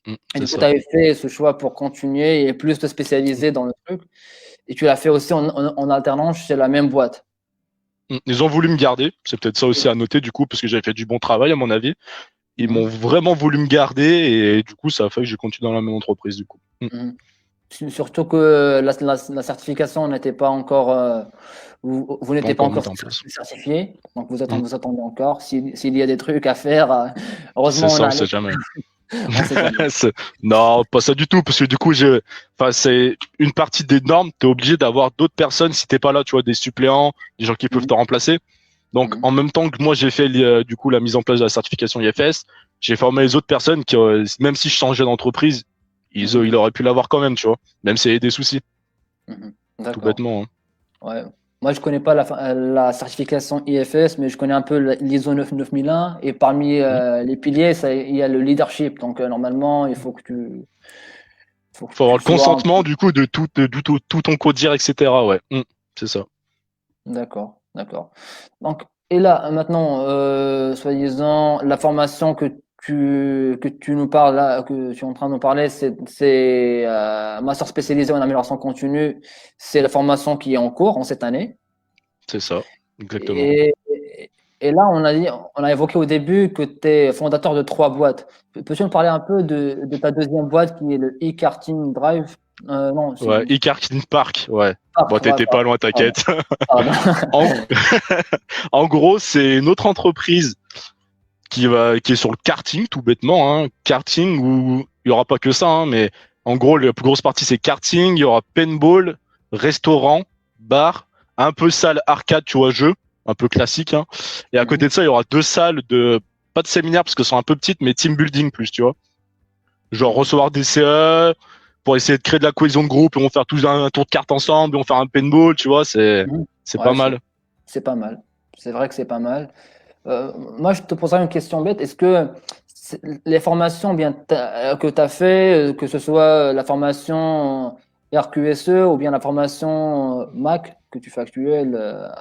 Et C'est du coup, tu ça. avais fait ce choix pour continuer et plus te spécialiser dans le truc. Et tu l'as fait aussi en alternance chez la même boîte. Ils ont voulu me garder, c'est peut-être ça aussi à noter du coup, parce que j'avais fait du bon travail à mon avis. Ils Mhm. m'ont vraiment voulu me garder et du coup, ça a fait que j'ai continué dans la même entreprise du coup. Mhm. Surtout que la certification n'était pas encore, vous Pas n'étiez pas encore encore mis en place. certifié. Donc, Mm. vous attendez encore. S'il y a des trucs à faire, C'est heureusement, ça, on sait jamais. on sait jamais. Non, pas ça du tout, parce que du coup, enfin, c'est une partie des normes, t'es obligé d'avoir d'autres personnes si t'es pas là, tu vois, des suppléants, des gens qui peuvent Mhm. te remplacer. Donc, Mhm. en même temps que moi, j'ai fait du coup la mise en place de la certification IFS, j'ai formé les autres personnes qui, même si je changeais d'entreprise, Mhm. il aurait pu l'avoir quand même, tu vois, même s'il y a des soucis, Mhm. tout D'accord. bêtement. Hein. Ouais. Moi, je connais pas la certification IFS, mais je connais un peu l'ISO 9001. Et parmi Hmm. les piliers, il y a le leadership. Donc, normalement, faut que Faut avoir tu le sois consentement du coup de tout ton codir, etc. Ouais, c'est ça. d'accord, d'accord. Donc, et là, maintenant, soi-disant, la formation que tu nous parles là, que tu es en train de nous parler, c'est master spécialisé en amélioration continue. C'est la formation qui est en cours en cette année. C'est ça, exactement. Et, et là, on a évoqué au début que tu es fondateur de 3 boîtes. Peux-tu nous parler un peu de ta deuxième boîte qui est le e-karting drive? Non, c'est Ouais, Icarkin Park, ouais. Bon, Park, ouais, t'étais pas loin, pardon, t'inquiète. pardon. En, en gros, c'est une autre entreprise qui est sur le karting, tout bêtement, hein. Karting où il y aura pas que ça, hein, mais en gros, la plus grosse partie, c'est karting. Il y aura paintball, restaurant, bar, un peu salle arcade, tu vois, jeu, un peu classique, hein. Et à côté Mhm, de ça, il y aura 2 salles pas de séminaire parce qu'elles sont un peu petites, mais team building plus, tu vois. Genre mhm, recevoir des CE pour essayer de créer de la cohésion de groupe et on va faire tous un tour de carte ensemble et on va faire un paintball, tu vois, mhm. c'est pas Ouais, mal. c'est pas mal. C'est vrai que c'est pas mal. Moi, je te poserais une question bête. Est-ce que les formations bien que tu as fait, que ce soit la formation RQSE ou bien la formation Mac, que tu fais actuelle,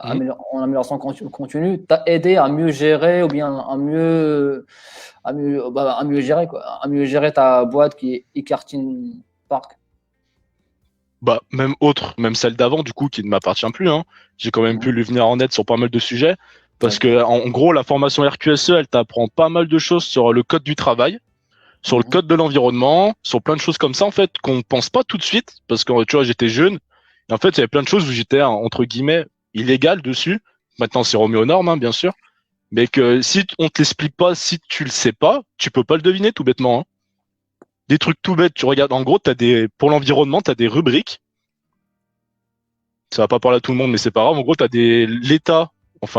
Mhm. en amélioration continue, t'a aidé à mieux gérer ou bien à mieux gérer quoi, à mieux gérer ta boîte qui est e-karting park. Bah, même autre, même celle d'avant, du coup, qui ne m'appartient plus, hein. J'ai quand même pu Mhm. lui venir en aide sur pas mal de sujets. Parce que, D'accord. en gros, la formation RQSE, elle t'apprend pas mal de choses sur le code du travail, sur le Mhm. code de l'environnement, sur plein de choses comme ça, en fait, qu'on pense pas tout de suite. Parce que, tu vois, j'étais jeune. Et en fait, il y avait plein de choses où j'étais, entre guillemets, illégal dessus. Maintenant, c'est remis aux normes, hein, bien sûr. Mais que si on te l'explique pas, si tu le sais pas, tu peux pas le deviner, tout bêtement, hein. Des trucs tout bêtes, tu regardes, en gros, pour l'environnement, t'as des rubriques. Ça va pas parler à tout le monde, mais c'est pas grave. En gros,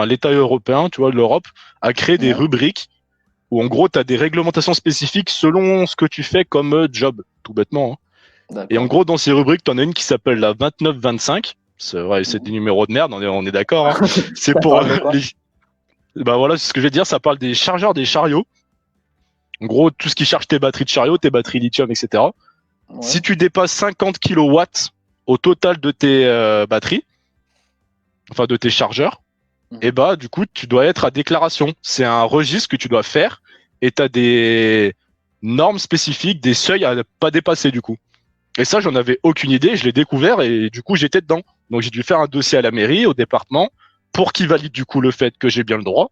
l'État européen, tu vois, de l'Europe, a créé des Ouais, rubriques où, en gros, tu as des réglementations spécifiques selon ce que tu fais comme job, tout bêtement, hein. Et en d'accord. gros, dans ces rubriques, tu en as une qui s'appelle la 29-25. C'est vrai, c'est des Mhm. numéros de merde, on est d'accord, hein. C'est Ça pour parle de quoi? les. Bah voilà, c'est ce que je vais dire. Ça parle des chargeurs des chariots. En gros, tout ce qui charge tes batteries de chariot, tes batteries lithium, etc. Si Ouais. tu dépasses 50 kilowatts au total de tes batteries, enfin de tes chargeurs, et Mhm. bah du coup tu dois être à déclaration. C'est un registre que tu dois faire et tu as des normes spécifiques, des seuils à ne pas dépasser du coup. Et ça, j'en avais aucune idée, je l'ai découvert et du coup j'étais dedans. Donc j'ai dû faire un dossier à la mairie, au département, pour qu'ils valident du coup le fait que j'ai bien le droit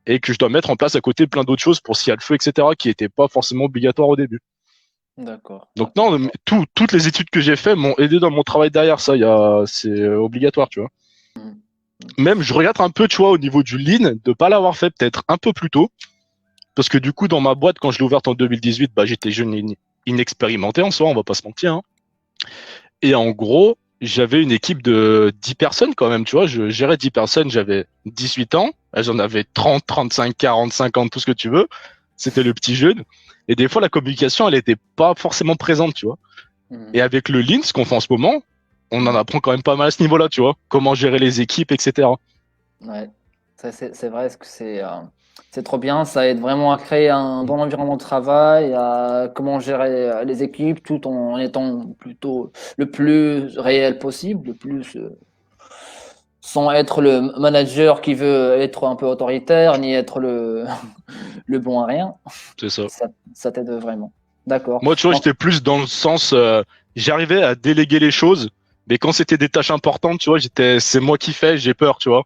et que je dois mettre en place à côté plein d'autres choses pour s'il y a le feu, etc., qui n'étaient pas forcément obligatoires au début. D'accord, Donc d'accord. non, toutes les études que j'ai fait m'ont aidé dans mon travail derrière ça, c'est obligatoire, tu vois. Mhm. Même je regarde un peu, tu vois, au niveau du lean, de pas l'avoir fait peut-être un peu plus tôt. Parce que du coup, dans ma boîte, quand je l'ai ouverte en 2018, bah, j'étais jeune et inexpérimenté en soi, on va pas se mentir, hein. Et en gros, j'avais une équipe de 10 personnes quand même, tu vois. Je gérais 10 personnes, j'avais 18 ans. J'en avais 30, 35, 40, 50, tout ce que tu veux. C'était le petit jeune. Et des fois, la communication, elle était pas forcément présente, tu vois. Et Mhm. avec le lean, ce qu'on fait en ce moment, on en Mhm. apprend quand même pas mal à ce niveau-là, tu vois. Comment gérer les équipes, etc. Ouais, ça c'est vrai, parce que c'est trop bien, ça aide vraiment à créer un Mm. bon environnement de travail, à comment gérer les équipes tout en étant plutôt le plus réel possible, le plus sans être le manager qui veut être un peu autoritaire, ni être le bon à rien. C'est ça. Ça, ça t'aide vraiment. D'accord. Moi, tu vois, Donc, j'étais plus dans le sens, j'arrivais à déléguer les choses, mais quand c'était des tâches importantes, tu vois, c'est moi qui fais, j'ai peur, tu vois.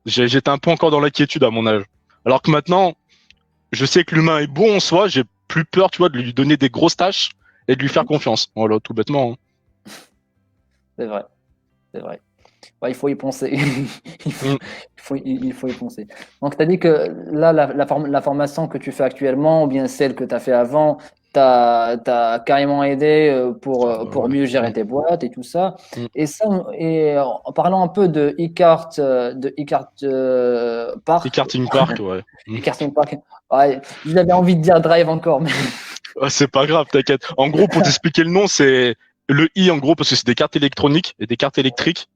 J'étais un peu encore dans l'inquiétude à mon âge. Alors que maintenant, je sais que l'humain est bon en soi, j'ai plus peur, tu vois, de lui donner des grosses tâches et de lui faire mhm, confiance. Voilà, tout bêtement, hein. c'est vrai, c'est vrai. Ouais, il faut y penser. Il faut, Mm. il faut y penser. Donc, tu as dit que là, la formation que tu fais actuellement, ou bien celle que tu as fait avant, t'as carrément aidé Ah bah pour ouais. mieux gérer Mm. tes boîtes et tout ça. Mm. Et ça, et en parlant un peu de e-cart, Park, Karting Park, ouais. Mm. e-karting Park, ouais, j'avais envie de dire Drive encore, mais Ah, c'est pas grave, t'inquiète. En gros, pour t'expliquer le nom, c'est le I en gros parce que c'est des cartes électroniques et des cartes électriques.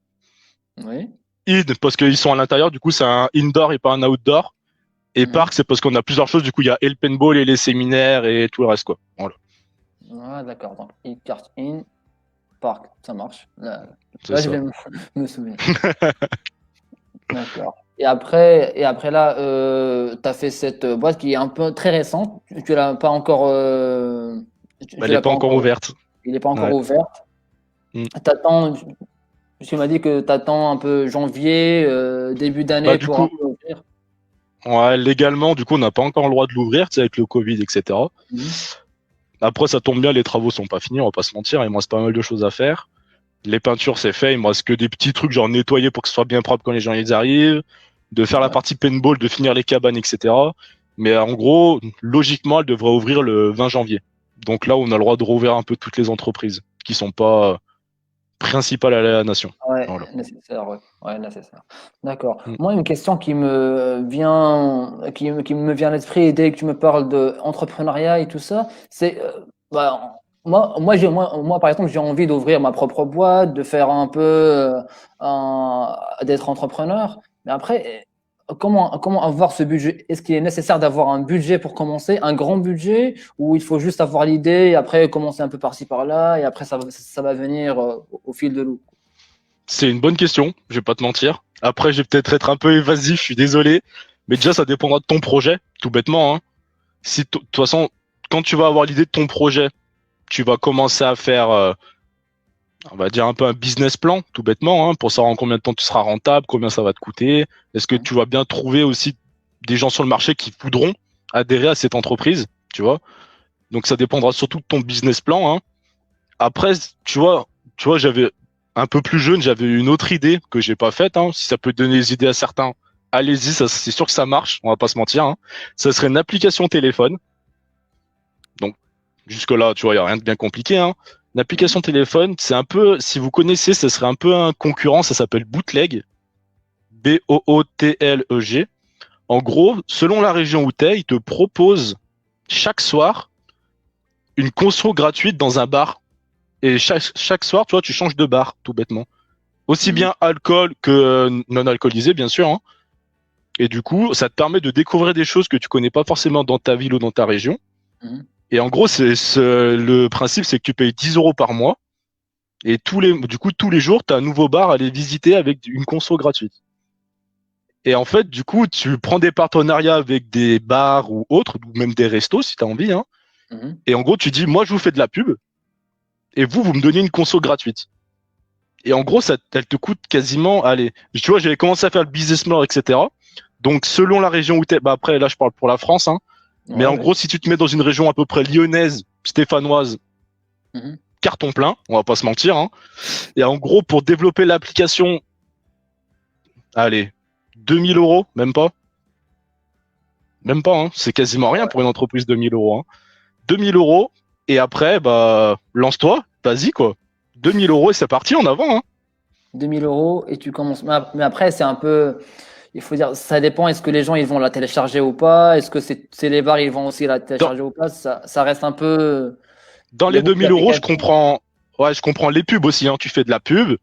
oui. Id parce qu'ils sont à l'intérieur, du coup c'est un indoor et pas un outdoor. Et Mhm. parc, c'est parce qu'on a plusieurs choses. Du coup, il y a et le paintball et les séminaires et tout le reste, quoi. Voilà, Ah, d'accord. Donc, e-cart in Park, ça marche. c'est Là, je ça. vais me souvenir. D'accord. Et après là, tu as fait cette boîte qui est un peu très récente. Tu l'as pas encore, Elle est pas encore ouverte. il n'est pas encore Ouais. ouvert. Mm. T'attends, tu m'as dit que tu attends un peu janvier, début Bah, d'année du pour un coup, peu ouvrir. ouais, légalement, du coup, on n'a pas encore le droit de l'ouvrir, tu sais, avec le Covid, etc. Mhm. Après, ça tombe bien, les travaux sont pas finis, on va pas se mentir. Il me reste pas mal de choses à faire. Les peintures, c'est fait. Il me reste que des petits trucs, genre nettoyer pour que ce soit bien propre quand les gens y arrivent, de faire la Ouais. partie paintball, de finir les cabanes, etc. Mais en gros, logiquement, elle devrait ouvrir le 20 janvier. Donc là, on a le droit de rouvrir un peu toutes les entreprises qui sont pas principales à la nation. Ouais, Voilà. nécessaire, ouais. Ouais, nécessaire. D'accord. Mm. Moi, une question qui me vient à l'esprit dès que tu me parles de entrepreneuriat et tout ça, c'est, bah, moi, par exemple, j'ai envie d'ouvrir ma propre boîte, de faire un peu, d'être entrepreneur. Mais après, comment avoir ce budget? Est-ce qu'il est nécessaire d'avoir un budget pour commencer, un grand budget, ou il faut juste avoir l'idée et après commencer un peu par-ci par-là et après ça va venir au fil de l'eau? C'est une bonne question, je vais pas te mentir. Après, je vais peut-être être un peu évasif, je suis désolé. Mais déjà, ça dépendra de ton projet, tout bêtement, hein. Si de toute façon, quand tu vas avoir l'idée de ton projet, tu vas commencer à faire, on va dire un peu un business plan, tout bêtement, hein, pour savoir en combien de temps tu seras rentable, combien ça va te coûter. Est-ce que tu vas bien trouver aussi des gens sur le marché qui voudront adhérer à cette entreprise, tu vois? Donc ça dépendra surtout de ton business plan, hein. Après, tu vois, j'avais un peu plus jeune, j'avais une autre idée que j'ai pas faite, hein. Si ça peut donner des idées à certains, allez-y, ça c'est sûr que ça marche, on va pas se mentir, hein. Ça serait une application téléphone. Donc jusque-là, tu vois, il y a rien de bien compliqué, hein. Une application téléphone, c'est un peu, si vous connaissez, ça serait un peu un concurrent, ça s'appelle Bootleg, Bootleg. En gros, selon la région où t'es, ils te proposent chaque soir une conso gratuite dans un bar. Et chaque soir, tu vois, tu changes de bar, tout bêtement. Aussi bien alcool que non alcoolisé, bien sûr, hein. Et du coup, ça te permet de découvrir des choses que tu connais pas forcément dans ta ville ou dans ta région. Mhm. Et en gros, le principe, c'est que tu payes 10 euros par mois. Et du coup, tous les jours, tu as un nouveau bar à aller visiter avec une conso gratuite. Et en fait, du coup, tu prends des partenariats avec des bars ou autres, ou même des restos si tu as envie, hein. Mhm. Et en gros, tu dis, moi, je vous fais de la pub. Et vous me donnez une conso gratuite. Et en gros, elle te coûte quasiment, allez, tu vois, j'avais commencé à faire le business plan, etc. Donc, selon la région où tu es, bah après, là, je parle pour la France, hein. Mais Ouais, en ouais. gros, si tu te mets dans une région à peu près lyonnaise, stéphanoise, Mhm. carton plein, on va pas se mentir, hein. Et en gros, pour développer l'application, allez, 2000 euros, même pas. Même pas, hein. C'est quasiment rien pour une entreprise, 2000 euros, hein. 2000 euros, et après, bah, lance-toi, vas-y, quoi. 2000 euros et c'est parti en avant, hein. 2000 euros et tu commences. Mais après, c'est un peu. Il faut dire, ça dépend. Est-ce que les gens ils vont la télécharger ou pas? Est-ce que c'est les bars ils vont aussi la Dans, télécharger ou pas? Ça reste un peu. dans Il y a les beaucoup 2000 euros, d'applications. je comprends les pubs aussi, hein. Tu fais de la pub,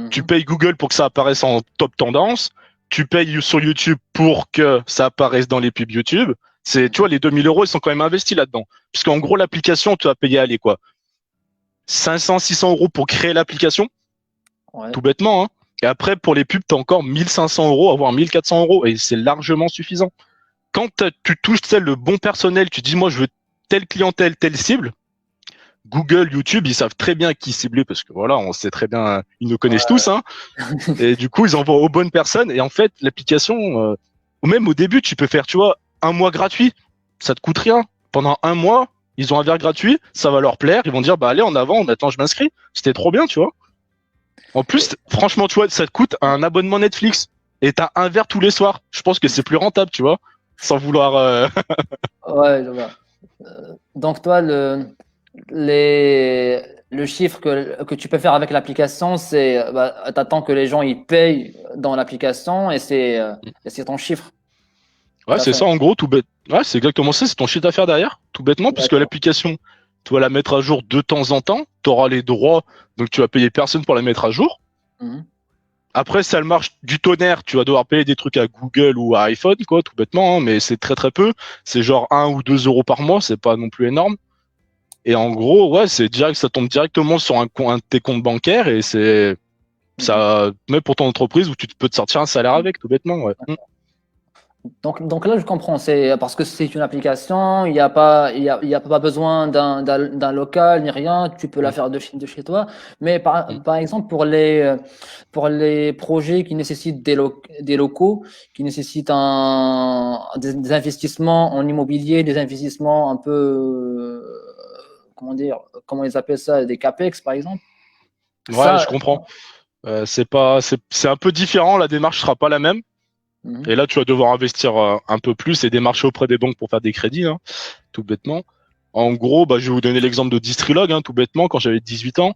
tu Mhm. payes Google pour que ça apparaisse en top tendance, tu payes sur YouTube pour que ça apparaisse dans les pubs YouTube. Tu vois, les 2000 euros, ils sont quand même investis là-dedans. Puisqu'en gros, l'application, tu vas payer, allez, quoi, 500, 600 euros pour créer l'application, Ouais. tout bêtement, hein. Et après, pour les pubs, tu as encore 1500 euros, voire 1400 euros, et c'est largement suffisant. Quand tu touches le bon personnel, tu dis, moi, je veux telle clientèle, telle cible, Google, YouTube, ils savent très bien qui cibler parce que voilà, on sait très bien, ils nous connaissent tous, hein. Et du coup, ils envoient aux bonnes personnes. Et en fait, l'application, ou même au début, tu peux faire, tu vois, un mois gratuit. Ça te coûte rien. Pendant un mois, ils ont un verre gratuit, ça va leur plaire. Ils vont dire, bah allez, en avant, attends, je m'inscris. C'était trop bien, tu vois. En plus, franchement, tu vois, ça te coûte un abonnement Netflix. Et t'as un verre tous les soirs. Je pense que c'est plus rentable, tu vois. Sans vouloir. Ouais, je vois. Donc toi, le chiffre que tu peux faire avec l'application, c'est bah, t'attends que les gens ils payent dans l'application et c'est ton chiffre Ouais, c'est d'affaires. ça, en gros, tout bête. Ouais, c'est exactement ça, c'est ton chiffre d'affaires derrière, tout bêtement, puisque D'accord. l'application, tu vas la mettre à jour de temps en temps, tu auras les droits, donc tu vas payer personne pour la mettre à jour. Mhm. Après, si elle marche du tonnerre, tu vas devoir payer des trucs à Google ou à iPhone, quoi, tout bêtement, hein, mais c'est très très peu. C'est genre 1 ou 2 euros par mois, c'est pas non plus énorme. Et en gros, ouais, c'est direct, ça tombe directement sur un de tes comptes bancaires et c'est Mhm. ça, même pour ton entreprise où tu peux te sortir un salaire avec, tout bêtement, ouais. Donc là, je comprends. C'est parce que c'est une application, il y a pas besoin d'un local ni rien. Tu peux la Mm, faire de chez toi. Mais par, mm. par exemple, pour les projets qui nécessitent des locaux, qui nécessitent des investissements en immobilier, des investissements un peu, comment dire, comment ils appellent ça, des CAPEX, par exemple. Ouais, je Ça, comprends. C'est un peu différent, la démarche sera pas la même. mhm, Et là, tu vas devoir investir un peu plus et démarcher auprès des banques pour faire des crédits, hein, tout bêtement. En gros, bah, je vais vous donner l'exemple de Distrilog, hein, tout bêtement, quand j'avais 18 ans.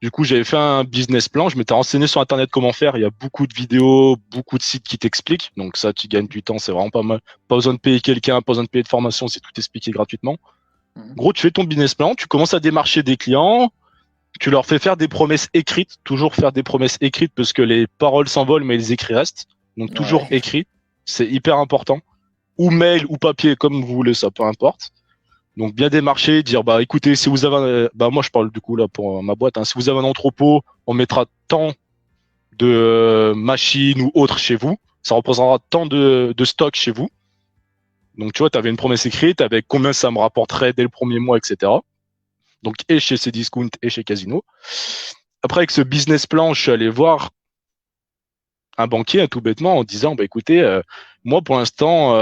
Du coup, j'avais fait un business plan, je m'étais renseigné sur Internet comment faire. Il y a beaucoup de vidéos, beaucoup de sites qui t'expliquent. Donc ça, tu gagnes du temps, c'est vraiment pas mal. Pas besoin de payer quelqu'un, pas besoin de payer de formation, c'est tout expliqué gratuitement. mhm, En gros, tu fais ton business plan, tu commences à démarcher des clients, tu leur fais faire des promesses écrites, toujours faire des promesses écrites parce que les paroles s'envolent, mais les écrits restent. Donc toujours ouais, écrit, c'est hyper important. Ou mail ou papier, comme vous voulez, ça peu importe. Donc bien démarcher, dire bah écoutez, si vous avez bah moi je parle du coup là pour ma boîte, hein, si vous avez un entrepôt, on mettra tant de machines ou autres chez vous. Ça représentera tant de stock chez vous. Donc, tu vois, tu avais une promesse écrite avec combien ça me rapporterait dès le premier mois, etc. Donc, et chez Cdiscount et chez Casino. Après, avec ce business plan, je suis allé voir un banquier, tout bêtement, en disant, bah, écoutez, moi, pour l'instant,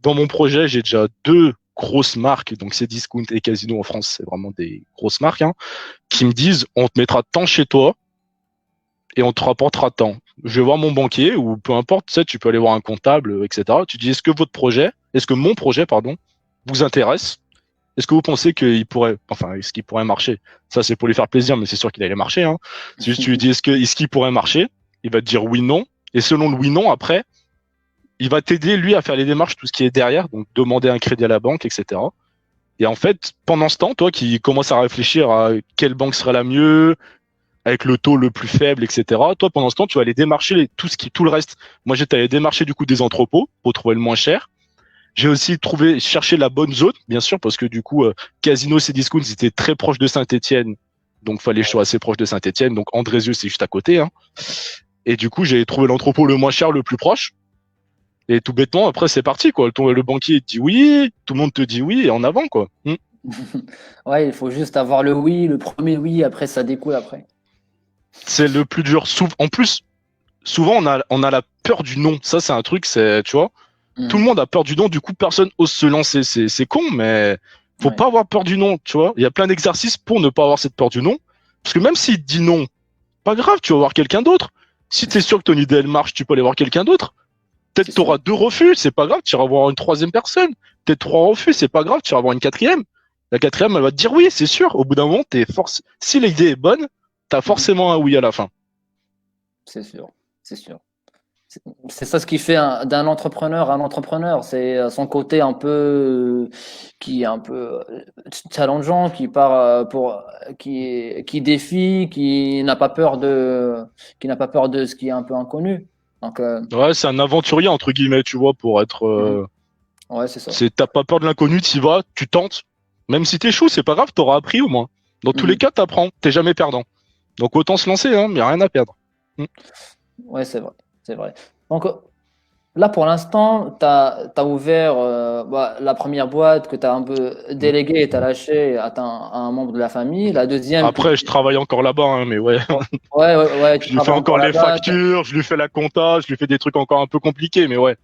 dans mon projet, j'ai déjà 2 grosses marques, donc Cdiscount et Casino en France, c'est vraiment des grosses marques, hein, qui me disent, on te mettra tant chez toi et on te rapportera tant. Je vais voir mon banquier, ou peu importe, tu sais, tu peux aller voir un comptable, etc. Tu dis, est-ce que mon projet, pardon, vous intéresse? Est-ce que vous pensez est-ce qu'il pourrait marcher? Ça, c'est pour lui faire plaisir, mais c'est sûr qu'il allait marcher, hein. C'est juste, tu lui dis, est-ce qu'il pourrait marcher? Il va te dire oui, non. Et selon le oui, non, après, il va t'aider, lui, à faire les démarches, tout ce qui est derrière, donc demander un crédit à la banque, etc. Et en fait, pendant ce temps, toi qui commences à réfléchir à quelle banque serait la mieux, avec le taux le plus faible, etc. Toi, pendant ce temps, tu vas aller démarcher tout le reste. Moi, j'étais allé démarcher du coup des entrepôts pour trouver le moins cher. J'ai aussi cherché la bonne zone, bien sûr, parce que du coup, Casino, Cdiscount, c'était très proche de Saint-Étienne. Donc, fallait que je sois assez proche de Saint-Étienne. Donc, Andrézieux, c'est juste à côté, hein. Et du coup, j'ai trouvé l'entrepôt le moins cher, le plus proche. Et tout bêtement, après, c'est parti, quoi. Le banquier te dit oui, tout le monde te dit oui, et en avant, quoi. Ouais, il faut juste avoir le oui, le premier oui, après ça découle après. C'est le plus dur. En plus, souvent, on a la peur du non. Ça, c'est un truc, tu vois, tout le monde a peur du non, du coup, personne ose se lancer. C'est con, mais faut Ouais. pas avoir peur du non, tu vois. Il y a plein d'exercices pour ne pas avoir cette peur du non. Parce que même s'il te dit non, pas grave, tu vas voir quelqu'un d'autre. Si tu es sûr que ton idée, elle marche, tu peux aller voir quelqu'un d'autre. Peut-être C'est tu auras 2 refus, c'est pas grave, tu iras voir une 3e personne. Peut-être 3 refus, c'est pas grave, tu iras voir une 4e. La 4e, elle va te dire oui, c'est sûr. Au bout d'un moment, si l'idée est bonne, tu as forcément un oui à la fin. C'est sûr, c'est sûr. C'est ça ce qui fait d'un entrepreneur un entrepreneur. C'est son côté un peu qui est un peu challengeant, qui défie, qui n'a pas peur de ce qui est un peu inconnu. Donc Ouais, c'est un aventurier, entre guillemets, tu vois, pour être. mhm. Ouais, c'est ça. T'as pas peur de l'inconnu, tu y vas, tu tentes. Même si t'échoues, c'est pas grave, t'auras appris au moins. Dans tous les Mhm. cas, t'apprends, t'es jamais perdant. Donc autant se lancer, hein, y a rien à perdre. Mm. Ouais, c'est vrai, c'est vrai. Donc là, pour l'instant, tu as ouvert la première boîte que tu as un peu Mm. déléguée et tu as lâché à un membre de la famille. La deuxième que Après, je travaille encore là-bas, hein, mais ouais. ouais, tu Je lui fais travailles encore encore les là-bas. factures, je lui fais la compta, je lui fais des trucs encore un peu compliqués, mais ouais.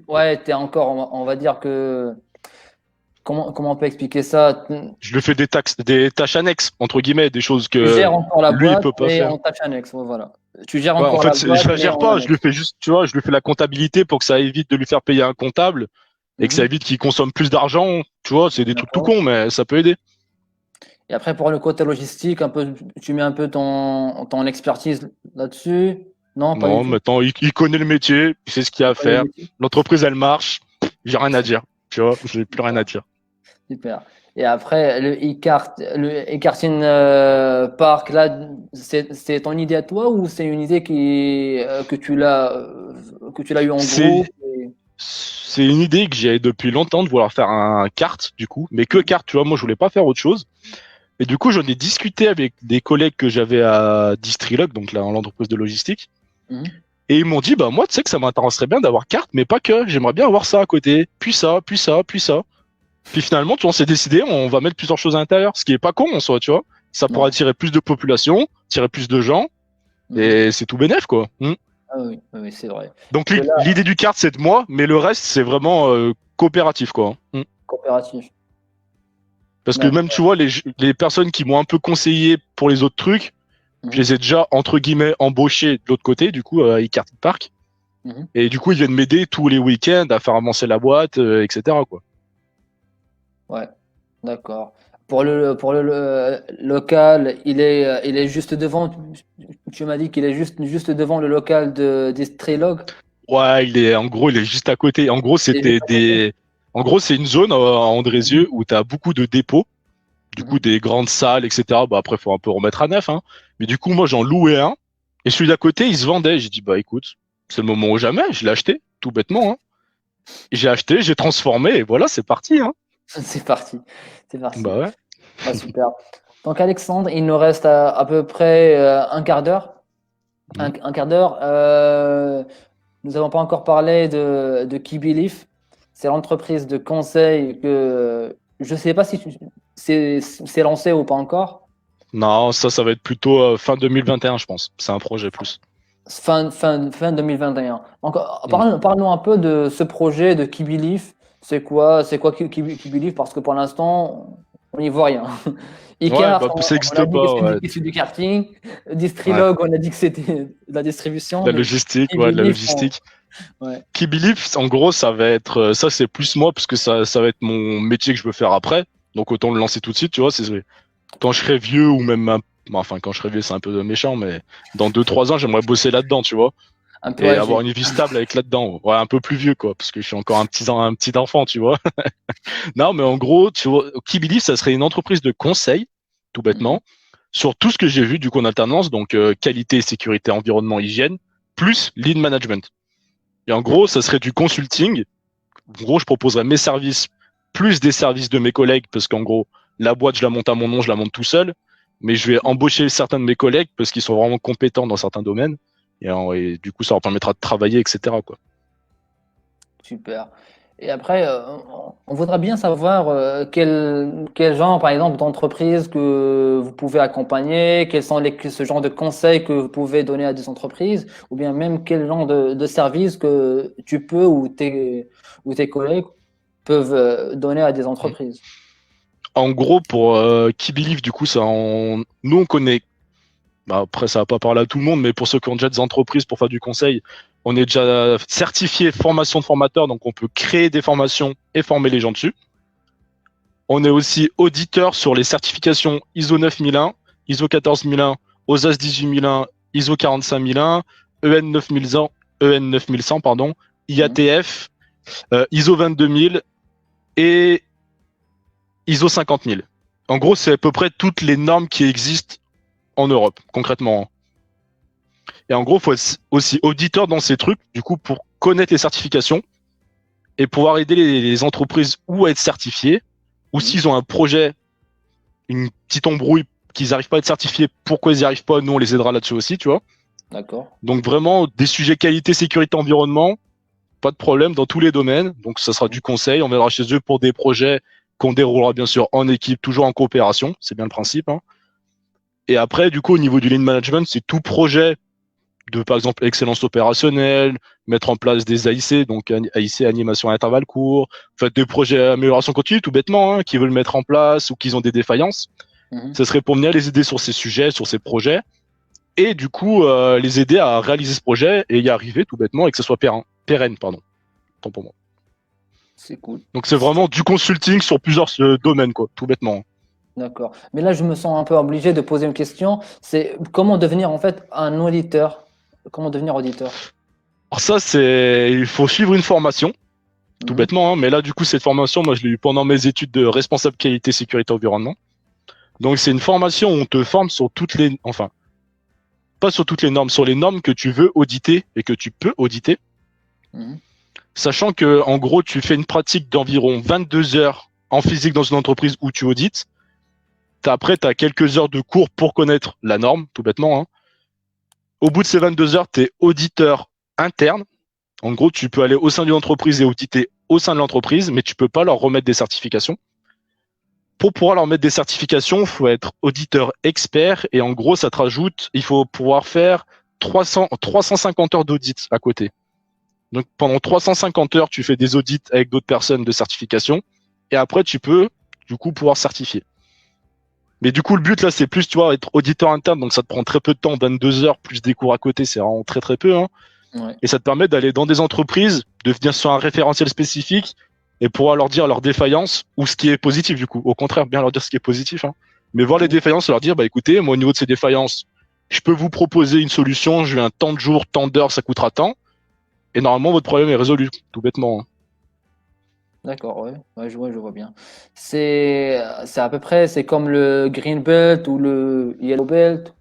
Ouais, tu es encore, on va dire que, comment on peut expliquer ça? Je lui fais des tâches annexes, entre guillemets, des choses Tu que gères encore la lui, il boîte, peut pas mais faire. en tâche annexe. Ouais, voilà. Tu gères Ouais, en encore la fait, je boîte, la mais gère en pas, je lui annexe. fais juste, tu vois, je lui fais la comptabilité pour que ça évite de lui faire payer un comptable et que ça Mhm. évite qu'il consomme plus d'argent. Tu vois, c'est des trucs tout D'accord. cons, mais ça peut aider. Et après, pour le côté logistique, tu mets un peu ton expertise là-dessus? Non, pas du Non, tout. maintenant, il connaît le métier, il sait ce qu'il y a Tu à connais le faire. métier? L'entreprise, elle marche. J'ai rien à dire. Tu vois, j'ai plus rien à dire. Super. Et après, le e-karting park, là, c'est ton idée à toi ou c'est une idée que tu l'as eu en C'est, groupe c'est une idée que j'ai depuis longtemps de vouloir faire un kart, du coup, mais que kart, tu vois, moi, je voulais pas faire autre chose. Et du coup, j'en ai discuté avec des collègues que j'avais à Distrilog, donc là, l'entreprise de logistique. Mhm. Et ils m'ont dit, bah, moi, tu sais que ça m'intéresserait bien d'avoir carte, mais pas que. J'aimerais bien avoir ça à côté. Puis ça, puis ça, puis ça. Puis finalement, tu vois, on s'est décidé, on va mettre plusieurs choses à l'intérieur, ce qui est pas con en soi, tu vois. Ça pourra Ouais. attirer plus de population, attirer plus de gens, Mhm. et c'est tout bénef, quoi. Ah oui, oui, oui, c'est vrai. Donc Parce que là, l'idée du kart, c'est de moi, mais le reste, c'est vraiment coopératif, quoi. coopératif. Parce que même, tu D'accord. vois, les personnes qui m'ont un peu conseillé pour les autres trucs, je Mhm. les ai déjà, entre guillemets, embauchés de l'autre côté, du coup, à e-kart park. Mhm. Et du coup, ils viennent m'aider tous les week-ends à faire avancer la boîte, etc., quoi. Ouais, d'accord. Pour le local, il est juste devant. Tu m'as dit qu'il est juste devant le local des Strelog. Ouais, en gros, il est juste à côté. En gros, Il est juste à côté. en gros, c'est une zone à Mhm. Andrézieux où tu as beaucoup de dépôts, du coup, Mhm. des grandes salles, etc. Bah, après, faut un peu remettre à neuf, hein. Mais du coup, moi, j'en louais un. Et celui d'à côté, il se vendait. J'ai dit, bah, écoute, c'est le moment ou jamais. Je l'ai acheté, tout bêtement, hein. J'ai acheté, j'ai transformé, et voilà, c'est parti, hein. C'est parti. C'est parti. Bah ouais. Bah, super. Donc, Alexandre, il nous reste à peu près un quart d'heure. Un quart d'heure. Nous n'avons pas encore parlé de Key Belief. C'est l'entreprise de conseil que je ne sais pas si c'est lancé ou pas encore. Non, ça va être plutôt fin 2021, je pense. C'est un projet plus. Fin 2021. Donc, Mm. parlons un peu de ce projet de Key Belief. C'est quoi Key Belief? Parce que pour l'instant, on n'y voit rien. Ouais, Icar, bah ça on a n'existe dit que pas, ouais. c'était du karting. Ouais. Distrilog, on a dit que c'était de la distribution. La Mais logistique, Key ouais, de la Belief, logistique. ouais. Qui Believe, en gros, ça va être, ça c'est plus moi parce que ça va être mon métier que je veux faire après. Donc autant le lancer tout de suite, tu vois. C'est quand je serai vieux ou même, enfin quand je serai vieux, c'est un peu méchant, mais dans 2-3 ans, j'aimerais bosser là-dedans, tu vois, Un peu et avoir âgé. une vie stable avec là-dedans. Ouais, un peu plus vieux, quoi, parce que je suis encore un petit enfant, tu vois. Non, mais en gros, tu vois, Qui Believe, ça serait une entreprise de conseil, tout Mhm. bêtement, sur tout ce que j'ai vu du coup en alternance, donc qualité, sécurité, environnement, hygiène, plus lead management. Et en gros, ça serait du consulting. En gros, je proposerais mes services plus des services de mes collègues parce qu'en gros, la boîte, je la monte à mon nom, je la monte tout seul. Mais je vais embaucher certains de mes collègues parce qu'ils sont vraiment compétents dans certains domaines. Et du coup, ça leur permettra de travailler, etc., quoi. Super. Et après, on voudrait bien savoir quel genre, par exemple, d'entreprise que vous pouvez accompagner, quels sont ce genre de conseils que vous pouvez donner à des entreprises, ou bien même quel genre de services que tu peux ou tes collègues peuvent donner à des Mm. entreprises. En gros, pour Key Believe, du coup, nous, on connaît. Bah, après, ça va pas parler à tout le monde, mais pour ceux qui ont déjà des entreprises pour faire du conseil, on est déjà certifié formation de formateur, donc on peut créer des formations et former les gens dessus. On est aussi auditeur sur les certifications ISO 9001, ISO 14001, OSAS 18001, ISO 45001, EN 9100, EN 9100, pardon, Mhm. IATF, ISO 22000 et ISO 50000. En gros, c'est à peu près toutes les normes qui existent en Europe, concrètement. Et en gros, il faut être aussi auditeur dans ces trucs, du coup, pour connaître les certifications et pouvoir aider les entreprises ou à être certifiées, ou Mhm. s'ils ont un projet, une petite embrouille, qu'ils n'arrivent pas à être certifiés, pourquoi ils n'y arrivent pas, nous, on les aidera là-dessus aussi, tu vois. D'accord. Donc vraiment, des sujets qualité, sécurité, environnement, pas de problème dans tous les domaines. Donc ça sera du conseil, on viendra chez eux pour des projets qu'on déroulera bien sûr en équipe, toujours en coopération, c'est bien le principe, hein. Et après, du coup, au niveau du lean management, c'est tout projet de, par exemple, excellence opérationnelle, mettre en place des AIC, donc AIC, animation à intervalles courts, faites des projets d'amélioration continue, tout bêtement, hein, qui veulent mettre en place ou qui ont des défaillances. Mhm. Ce serait pour venir les aider sur ces sujets, sur ces projets, et du coup, les aider à réaliser ce projet et y arriver tout bêtement et que ce soit pérenne, pardon. Tant pour moi. C'est cool. Donc c'est vraiment du consulting sur plusieurs domaines, quoi, tout bêtement. D'accord. Mais là, je me sens un peu obligé de poser une question. C'est comment devenir en fait un auditeur? Comment devenir auditeur? Alors ça, il faut suivre une formation, tout Mhm. bêtement, hein, mais là, du coup, cette formation, moi, je l'ai eu pendant mes études de responsable qualité, sécurité, environnement. Donc c'est une formation où on te forme sur enfin, pas sur toutes les normes, sur les normes que tu veux auditer et que tu peux auditer, Mhm. sachant que, en gros, tu fais une pratique d'environ 22 heures en physique dans une entreprise où tu audites. Après, tu as quelques heures de cours pour connaître la norme, tout bêtement, hein. Au bout de ces 22 heures, tu es auditeur interne. En gros, tu peux aller au sein d'une entreprise et auditer au sein de l'entreprise, mais tu peux pas leur remettre des certifications. Pour pouvoir leur mettre des certifications, il faut être auditeur expert et en gros, ça te rajoute, il faut pouvoir faire 350 heures d'audit à côté. Donc pendant 350 heures, tu fais des audits avec d'autres personnes de certification et après, tu peux du coup pouvoir certifier. Mais du coup, le but là, c'est plus, tu vois, être auditeur interne, donc ça te prend très peu de temps, 22 heures plus des cours à côté, c'est vraiment très très peu, hein. Ouais. Et ça te permet d'aller dans des entreprises, de venir sur un référentiel spécifique et pouvoir leur dire leurs défaillances ou ce qui est positif du coup. Au contraire, bien leur dire ce qui est positif, hein. Mais voir les Mhm. défaillances, leur dire, bah écoutez, moi au niveau de ces défaillances, je peux vous proposer une solution, je vais un temps de jour, tant d'heures, ça coûtera tant. Et normalement, votre problème est résolu, tout bêtement, hein. D'accord, ouais. Ouais, je vois bien. C'est à peu près, c'est comme le Green Belt ou le Yellow Belt.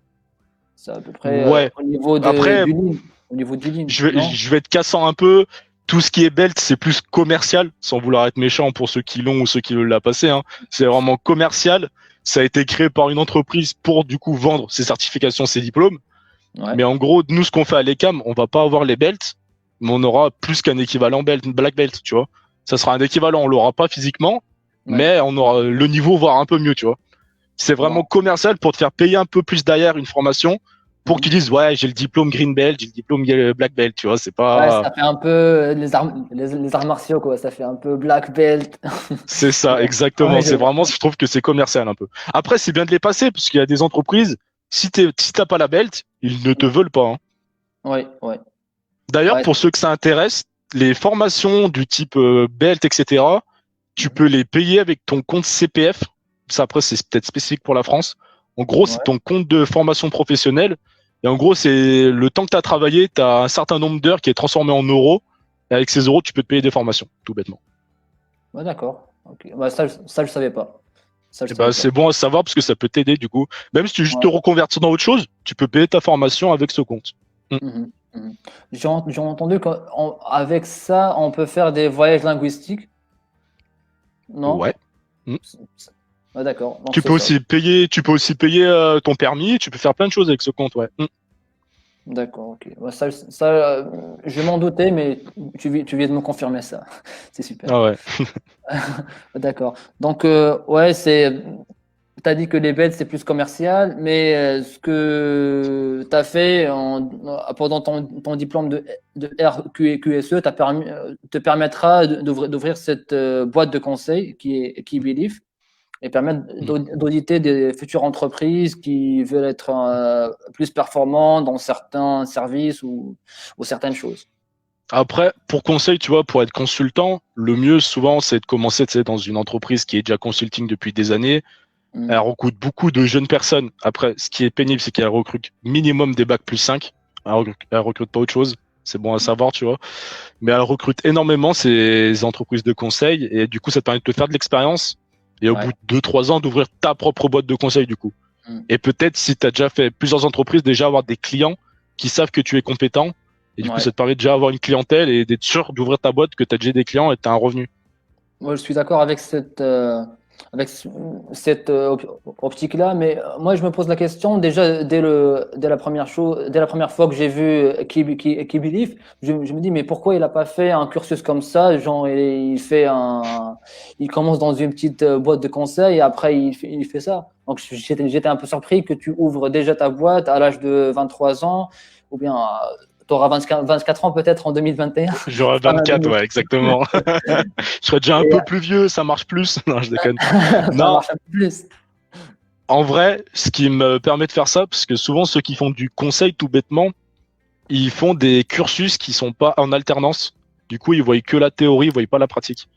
C'est à peu près Ouais. au niveau Après, du lean. Au niveau du lean, non? je vais être cassant un peu. Tout ce qui est belt, c'est plus commercial, sans vouloir être méchant pour ceux qui l'ont ou ceux qui veulent la passer, hein. C'est vraiment commercial. Ça a été créé par une entreprise pour du coup vendre ses certifications, ses diplômes. Ouais. Mais en gros, nous, ce qu'on fait à l'ECAM, on va pas avoir les belts, mais on aura plus qu'un équivalent belt, black belt, tu vois. Ça sera un équivalent, on l'aura pas physiquement, Ouais. mais on aura le niveau, voire un peu mieux, tu vois. C'est vraiment Bon. commercial pour te faire payer un peu plus derrière une formation pour que tu Mhm. dises, ouais, j'ai le diplôme green belt, j'ai le diplôme black belt, tu vois, c'est Ouais, pas, ça fait un peu les arts martiaux, quoi. Ça fait un peu black belt. c'est ça, Bon. Ouais, exactement. je C'est vois. vraiment, je trouve que c'est commercial un peu. Après, c'est bien de les passer, parce qu'il y a des entreprises, si t'as pas la belt, ils ne te veulent pas, hein. Ouais, ouais. D'ailleurs, Ouais, pour ceux que ça intéresse, les formations du type belt, etc., tu peux les payer avec ton compte CPF. Ça, après, c'est peut-être spécifique pour la France. En gros, c'est ouais. ton compte de formation professionnelle. Et en gros, c'est le temps que tu as travaillé, tu as un certain nombre d'heures qui est transformé en euros. Et avec ces euros, tu peux te payer des formations, tout bêtement. Ouais, d'accord. Ok. Bah, ça, je savais pas. Ça, je Et ben, savais pas. c'est bon à savoir parce que ça peut t'aider du coup. Même si tu veux juste te Ouais. reconvertir dans autre chose, tu peux payer ta formation avec ce compte. Mm. Mhm, mhm. J'ai entendu qu'avec ça, on peut faire des voyages linguistiques, non? Ouais. Mm. Ouais, d'accord. Donc, c'est ça. Tu peux aussi payer ton permis, tu peux faire plein de choses avec ce compte, ouais. Mm. D'accord, ok. Ouais, je m'en doutais, mais tu viens de me confirmer ça. C'est super. Ah ouais. D'accord. Donc, ouais, tu as dit que les bêtes, c'est plus commercial, mais ce que tu as fait pendant ton diplôme de RQSE te permettra d'ouvrir cette boîte de conseil qui est Belief et permettre Mm. d'auditer des futures entreprises qui veulent être plus performantes dans certains services ou certaines choses. Après, pour conseil, tu vois, pour être consultant, le mieux souvent, c'est de commencer, tu sais, dans une entreprise qui est déjà consulting depuis des années. Elle Mm. recrute beaucoup de jeunes personnes. Après, ce qui est pénible, c'est qu'elle recrute minimum des bacs plus 5. Elle recrute pas autre chose. C'est bon à savoir, tu vois. Mais elle recrute énormément ces entreprises de conseil. Et du coup, ça te permet de te faire de l'expérience. Et au bout Ouais. de 2, 3 ans, d'ouvrir ta propre boîte de conseil, du coup. Mm. Et peut-être, si tu as déjà fait plusieurs entreprises, déjà avoir des clients qui savent que tu es compétent. Et du coup, Ouais. ça te permet déjà d'avoir une clientèle et d'être sûr d'ouvrir ta boîte, que tu as déjà des clients et tu as un revenu. Moi, je suis d'accord avec cette optique-là, mais moi, je me pose la question déjà dès la première fois que j'ai vu Qui Believe, je me dis, mais pourquoi il n'a pas fait un cursus comme ça? Genre, il commence dans une petite boîte de conseil et après, il fait ça. Donc, j'étais un peu surpris que tu ouvres déjà ta boîte à l'âge de 23 ans, ou bien tu auras 24 ans peut-être en 2021. J'aurai Pas mal 24, de- ouais, exactement. Je serais déjà un Et peu plus vieux, ça marche plus. Non, je déconne. ça Non, marche un peu plus. en vrai, ce qui me permet de faire ça, parce que souvent ceux qui font du conseil tout bêtement, ils font des cursus qui sont pas en alternance. Du coup, ils voient que la théorie, ils voient pas la pratique.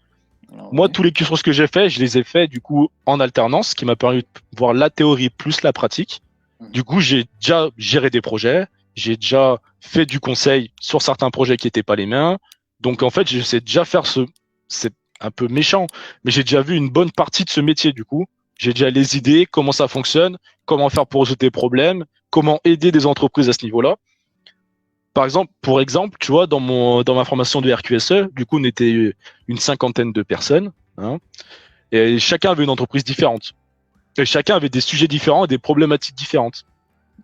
Ah Moi, ouais. tous les cursus que j'ai fait, je les ai faits du coup en alternance, ce qui m'a permis de voir la théorie plus la pratique. Du Mhm. coup, j'ai déjà géré des projets, j'ai déjà fait du conseil sur certains projets qui n'étaient pas les miens. Donc en fait, je sais déjà faire c'est un peu méchant, mais j'ai déjà vu une bonne partie de ce métier du coup. J'ai déjà les idées, comment ça fonctionne, comment faire pour résoudre des problèmes, comment aider des entreprises à ce niveau-là. Pour exemple, tu vois, dans ma formation de RQSE, du coup, on était une cinquantaine de personnes, hein, et chacun avait une entreprise différente. Et chacun avait des sujets différents et des problématiques différentes.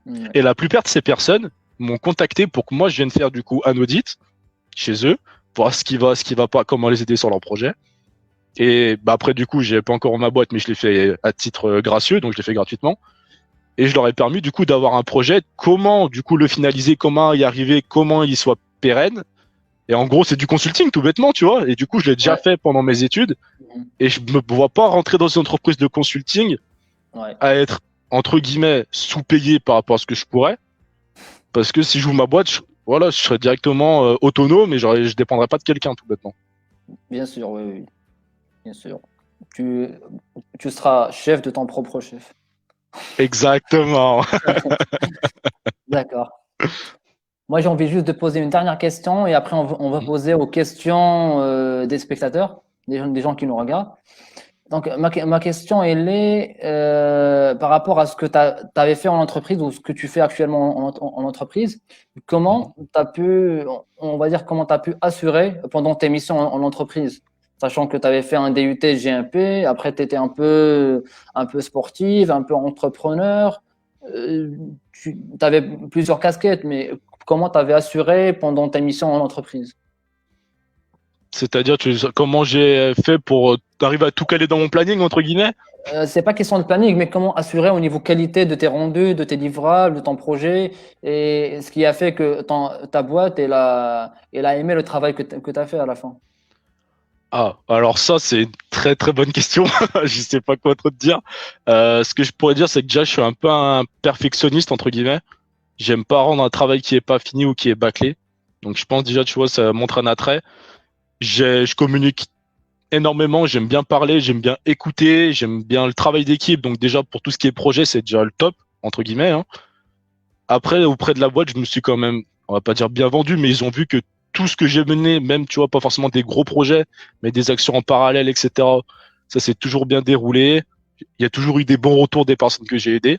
Ouais. Et la plupart de ces personnes m'ont contacté pour que moi je vienne faire du coup un audit chez eux, voir ce qui va pas, comment les aider sur leur projet. Et bah après du coup, j'ai pas encore ma boîte, mais je l'ai fait à titre gracieux, donc je l'ai fait gratuitement. Et je leur ai permis du coup d'avoir un projet, comment du coup le finaliser, comment y arriver, comment il soit pérenne. Et en gros, c'est du consulting tout bêtement, tu vois. Et du coup, je l'ai déjà Ouais. fait pendant mes études. Mhm. Et je me vois pas rentrer dans une entreprise de consulting Ouais. à être entre guillemets sous-payé par rapport à ce que je pourrais. Parce que si j'ouvre ma boîte, voilà, je serais directement autonome et je dépendrais pas de quelqu'un tout bêtement. Bien sûr, oui, oui, bien sûr. Tu, tu seras chef de ton propre chef. Exactement. D'accord. Moi, j'ai envie juste de poser une dernière question et après, on va poser aux questions des spectateurs, des gens qui nous regardent. Donc, ma question, elle est par rapport à ce que tu avais fait en entreprise ou ce que tu fais actuellement en entreprise. Comment tu as pu, on va dire, comment tu as pu assurer pendant tes missions en entreprise, sachant que tu avais fait un DUT GMP, après tu étais un peu sportive, un peu entrepreneur. euh, tu avais plusieurs casquettes, mais comment tu avais assuré pendant ta mission en entreprise? C'est-à-dire, comment j'ai fait pour arriver à tout caler dans mon planning, entre guillemets? C'est pas question de planning, mais comment assurer au niveau qualité de tes rendus, de tes livrables, de ton projet, et ce qui a fait que ta boîte, elle a aimé le travail que tu as fait à la fin. Ah, alors ça, c'est une très très bonne question. Je sais pas quoi trop te dire. Ce que je pourrais dire, c'est que déjà, je suis un peu un perfectionniste, entre guillemets. J'aime pas rendre un travail qui est pas fini ou qui est bâclé. Donc, je pense déjà, tu vois, ça montre un attrait. Je communique énormément, j'aime bien parler, j'aime bien écouter, j'aime bien le travail d'équipe. Donc, déjà, pour tout ce qui est projet, c'est déjà le top, entre guillemets, hein. Après, auprès de la boîte, je me suis quand même, on va pas dire bien vendu, mais ils ont vu que tout ce que j'ai mené, même, tu vois, pas forcément des gros projets, mais des actions en parallèle, etc. Ça s'est toujours bien déroulé. Il y a toujours eu des bons retours des personnes que j'ai aidées,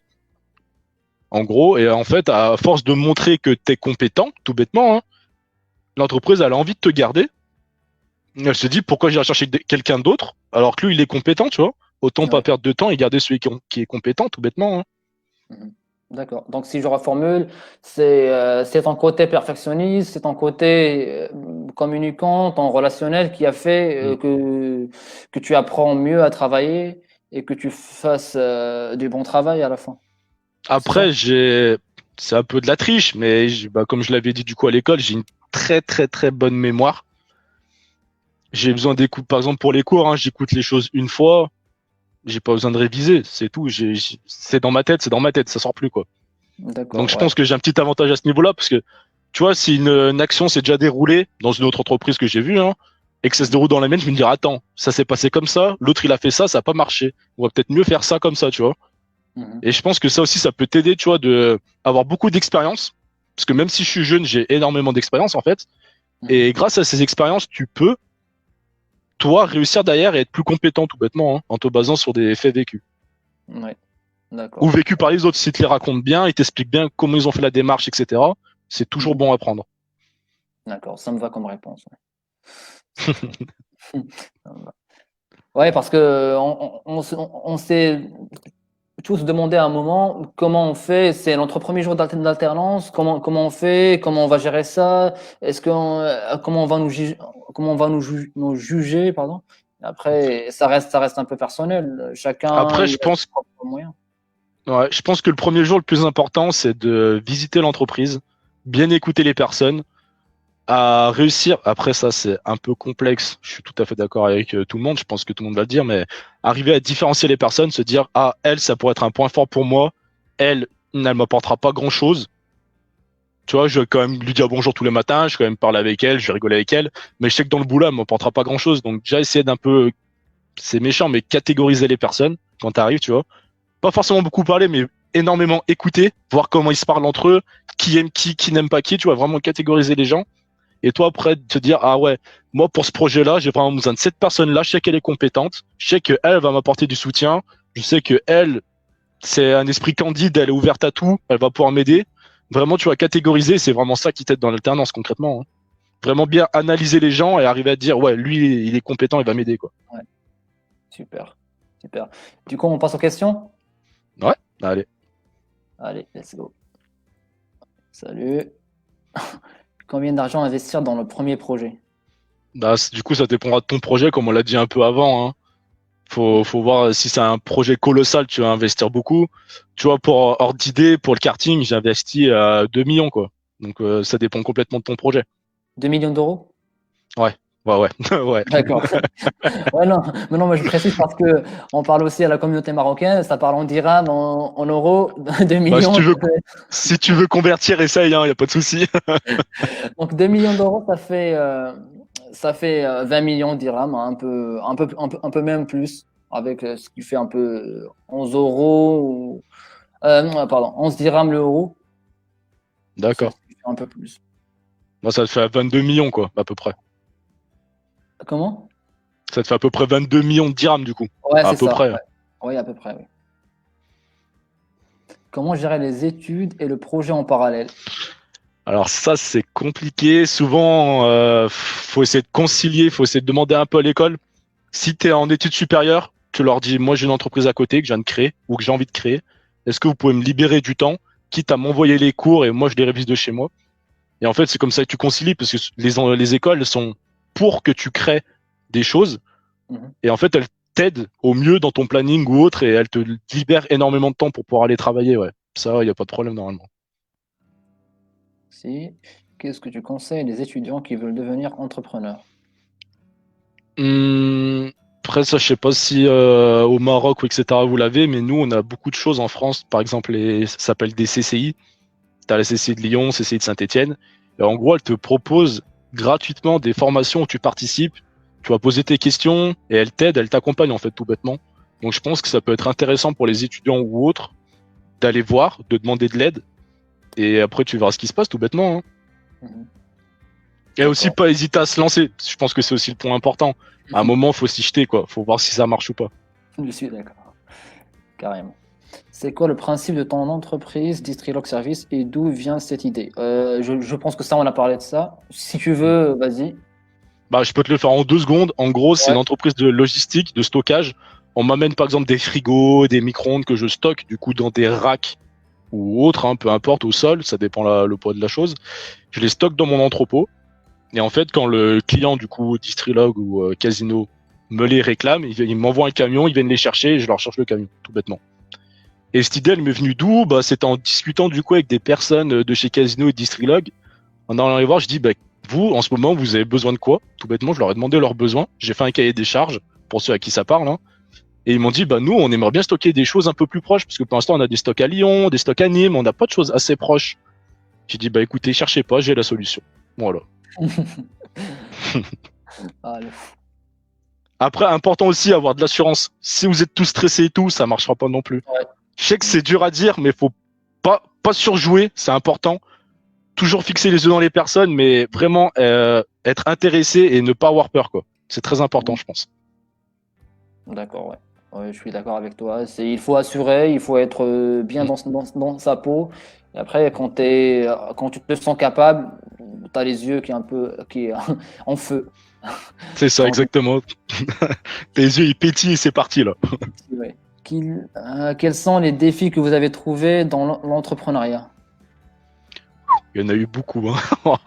en gros. Et en fait, à force de montrer que tu es compétent, tout bêtement, hein, l'entreprise, elle a envie de te garder. Elle se dit, pourquoi j'irai chercher quelqu'un d'autre, alors que lui, il est compétent, tu vois. Autant pas Ouais. perdre de temps et garder celui qui est compétent, tout bêtement, hein. Mhm. D'accord. Donc, si je reformule, c'est ton côté perfectionniste, c'est ton côté communicant, ton relationnel qui a fait Mm. que tu apprends mieux à travailler et que tu fasses du bon travail à la fin. C'est ça? Après, c'est un peu de la triche, mais comme je l'avais dit du coup à l'école, j'ai une très très très bonne mémoire. J'ai besoin d'écoute, par exemple pour les cours, hein, j'écoute les choses une fois, j'ai pas besoin de réviser, c'est tout. C'est dans ma tête, ça sort plus quoi. Donc D'accord, je ouais. pense que j'ai un petit avantage à ce niveau-là parce que tu vois, si une action s'est déjà déroulée dans une autre entreprise que j'ai vue, hein, et que ça se Mhm. déroule dans la mienne, je vais me dire attends, ça s'est passé comme ça, l'autre il a fait ça, ça a pas marché. On va peut-être mieux faire ça comme ça, tu vois. Mhm. Et je pense que ça aussi, ça peut t'aider, tu vois, de avoir beaucoup d'expérience. Parce que même si je suis jeune, j'ai énormément d'expérience, en fait. Mhm. Et grâce à ces expériences, tu peux, toi, réussir derrière et être plus compétent, tout bêtement, hein, en te basant sur des faits vécus. Ouais, Ou d'accord. vécus par les autres. Si tu les racontes bien, ils t'expliquent bien comment ils ont fait la démarche, etc. C'est toujours Mhm. bon à prendre. D'accord, ça me va comme réponse. Ouais. C'est très- Ça me va. Ouais, parce que on s'est tous demandé à un moment comment on fait. C'est notre premier jour d'alternance. Comment on fait? Comment on va gérer ça? Est-ce que comment on va comment on va nous juger, pardon. Après, ça reste un peu personnel. Chacun Après, il a ses propres moyens. ouais, je pense que le premier jour, le plus important, c'est de visiter l'entreprise, bien écouter les personnes, à réussir, après ça c'est un peu complexe, je suis tout à fait d'accord avec tout le monde, je pense que tout le monde va le dire, mais arriver à différencier les personnes, se dire, ah, elle, ça pourrait être un point fort pour moi, elle m'apportera pas grand-chose, tu vois, je vais quand même lui dire bonjour tous les matins, je vais quand même parler avec elle, je vais rigoler avec elle, mais je sais que dans le boulot, elle m'apportera pas grand-chose, donc déjà essayer d'un peu, c'est méchant, mais catégoriser les personnes quand t'arrives, tu vois, pas forcément beaucoup parler, mais énormément écouter, voir comment ils se parlent entre eux, qui aime qui n'aime pas qui, tu vois, vraiment catégoriser les gens. Et toi, après, te dire, ah ouais, moi, pour ce projet-là, j'ai vraiment besoin de cette personne-là. Je sais qu'elle est compétente. Je sais qu'elle va m'apporter du soutien. Je sais que elle, c'est un esprit candide. Elle est ouverte à tout. Elle va pouvoir m'aider. Vraiment, tu vas catégoriser. C'est vraiment ça qui t'aide dans l'alternance, concrètement, hein. Vraiment bien analyser les gens et arriver à dire, ouais, lui, il est compétent, il va m'aider, quoi. Ouais, super, super. Du coup, on passe aux questions. Ouais, allez. Allez, let's go. Salut. Combien d'argent investir dans le premier projet? Bah, du coup, ça dépendra de ton projet, comme on l'a dit un peu avant, hein. Faut voir si c'est un projet colossal, tu vas investir beaucoup. Tu vois, pour hors d'idée, pour le karting, j'ai investi à 2 millions, quoi. Donc, ça dépend complètement de ton projet. 2 millions d'euros? Ouais, ouais, ouais, ouais. D'accord. Ouais, non, mais non, mais je précise parce que on parle aussi à la communauté marocaine, ça parle en dirhams, en euros, 2 Bah, millions. si tu veux convertir, essaye, hein, y a pas de souci. Donc 2 millions d'euros, ça fait 20 millions de dirhams, hein, un peu même plus, avec ce qui fait un peu 11 euros, non, pardon, 11 dirhams le euro, c'est D'accord. ce qui fait un peu plus. Moi, ça te fait 22 millions, quoi, à peu près. Comment? Ça te fait à peu près 22 millions de dirhams, du coup. Ouais, À c'est peu ça. près, hein. Ouais. Oui, à peu près, oui. Comment gérer les études et le projet en parallèle? Alors ça, c'est compliqué. Souvent, faut essayer de concilier, faut essayer de demander un peu à l'école. Si tu es en études supérieures, tu leur dis, moi j'ai une entreprise à côté que je viens de créer ou que j'ai envie de créer. Est-ce que vous pouvez me libérer du temps, quitte à m'envoyer les cours et moi je les révise de chez moi. Et en fait, c'est comme ça que tu concilies parce que les écoles sont pour que tu crées des choses Mhm. et en fait, elles t'aident au mieux dans ton planning ou autre et elles te libèrent énormément de temps pour pouvoir aller travailler. Ouais, ça, il n'y a pas de problème normalement. Si. Qu'est-ce que tu conseilles des étudiants qui veulent devenir entrepreneurs? Hum, Après, ça, je sais pas si au Maroc ou etc. vous l'avez, mais nous, on a beaucoup de choses en France. Par exemple, ça s'appelle des CCI. Tu as la CCI de Lyon, CCI de Saint-Etienne. Et en gros, elle te propose gratuitement des formations où tu participes. Tu vas poser tes questions et elle t'aide, elle t'accompagne en fait tout bêtement. Donc je pense que ça peut être intéressant pour les étudiants ou autres d'aller voir, de demander de l'aide. Et après, tu verras ce qui se passe tout bêtement, hein. Mhm. Et aussi, D'accord. pas hésiter à se lancer. Je pense que c'est aussi le point important. À un moment, faut s'y jeter, quoi. Faut voir si ça marche ou pas. Je suis d'accord, carrément. C'est quoi le principe de ton entreprise Distrilog Service et d'où vient cette idée? Je pense que ça, on a parlé de ça. Si tu veux, vas-y. Bah, je peux te le faire en 2 secondes. En gros, c'est une Ouais. entreprise de logistique, de stockage. On m'amène par exemple des frigos, des micro-ondes que je stocke du coup dans des racks ou autres, hein, peu importe, au sol, ça dépend le poids de la chose. Je les stocke dans mon entrepôt. Et en fait, quand le client du coup Distrilog ou Casino me les réclame, il m'envoie un camion, ils viennent les chercher et je leur cherche le camion, tout bêtement. Et cette idée, elle m'est venue d'où? Bah, c'était en discutant du coup avec des personnes de chez Casino et Distrilog. En allant les voir, je dis, bah, vous, en ce moment, vous avez besoin de quoi? Tout bêtement, je leur ai demandé leurs besoins. J'ai fait un cahier des charges pour ceux à qui ça parle, hein. Et ils m'ont dit, bah, nous, on aimerait bien stocker des choses un peu plus proches, parce que pour l'instant, on a des stocks à Lyon, des stocks à Nîmes, on n'a pas de choses assez proches. J'ai dit, bah, écoutez, cherchez pas, j'ai la solution. Voilà. Ah, Après, important aussi, avoir de l'assurance. Si vous êtes tous stressés et tout, ça marchera pas non plus. ouais. Je sais que c'est dur à dire, mais faut pas surjouer, c'est important. Toujours fixer les yeux dans les personnes, mais vraiment être intéressé et ne pas avoir peur, quoi. C'est très important, Mhm. je pense. D'accord, ouais. Ouais, je suis d'accord avec toi. Il faut assurer, il faut être bien Mm. dans sa peau. Et après, quand tu te sens capable, tu as les yeux qui est un peu qui est en feu. C'est ça, Donc, exactement. Tes yeux, ils pétillent et c'est parti, là. ouais. Quels sont les défis que vous avez trouvés dans l'entrepreneuriat? Il y en a eu beaucoup, hein.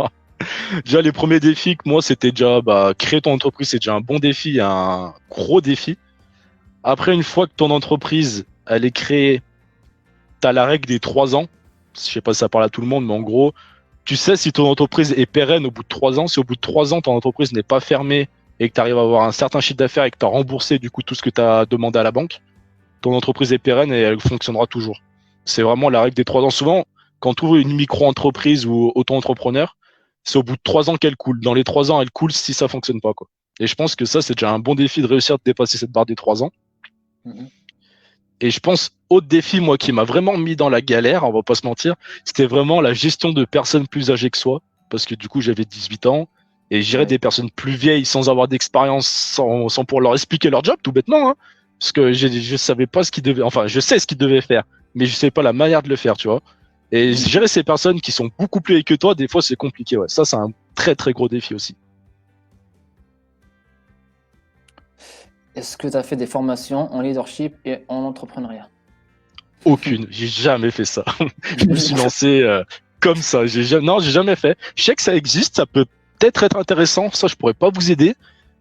Déjà, les premiers défis que moi, c'était déjà, bah, créer ton entreprise, c'est déjà un bon défi, un gros défi. Après, une fois que ton entreprise, elle est créée, t'as la règle des 3 ans. Je sais pas si ça parle à tout le monde, mais en gros, tu sais si ton entreprise est pérenne au bout de 3 ans. Si au bout de 3 ans, ton entreprise n'est pas fermée et que tu arrives à avoir un certain chiffre d'affaires et que tu as remboursé du coup tout ce que tu as demandé à la banque, ton entreprise est pérenne et elle fonctionnera toujours. C'est vraiment la règle des 3 ans. Souvent, quand tu ouvres une micro-entreprise ou auto-entrepreneur, c'est au bout de 3 ans qu'elle coule. Dans les 3 ans, elle coule si ça fonctionne pas, quoi. Et je pense que ça, c'est déjà un bon défi de réussir de dépasser cette barre des 3 ans. Mhm. Et je pense, autre défi, moi, qui m'a vraiment mis dans la galère, on va pas se mentir, c'était vraiment la gestion de personnes plus âgées que soi. Parce que du coup, j'avais 18 ans et gérer Ouais. des personnes plus vieilles sans avoir d'expérience, sans pouvoir leur expliquer leur job, tout bêtement, hein. Parce que je savais pas ce qu'ils devaient, enfin, je sais ce qu'ils devaient faire, mais je sais pas la manière de le faire, tu vois. Et Mhm. gérer ces personnes qui sont beaucoup plus vieilles que toi, des fois, c'est compliqué, ouais. Ça, c'est un très, très gros défi aussi. Est-ce que tu as fait des formations en leadership et en entrepreneuriat? Aucune. J'ai jamais fait ça. Je me suis lancé comme ça. Non, j'ai jamais fait. Je sais que ça existe, ça peut peut-être être intéressant. Ça, je pourrais pas vous aider,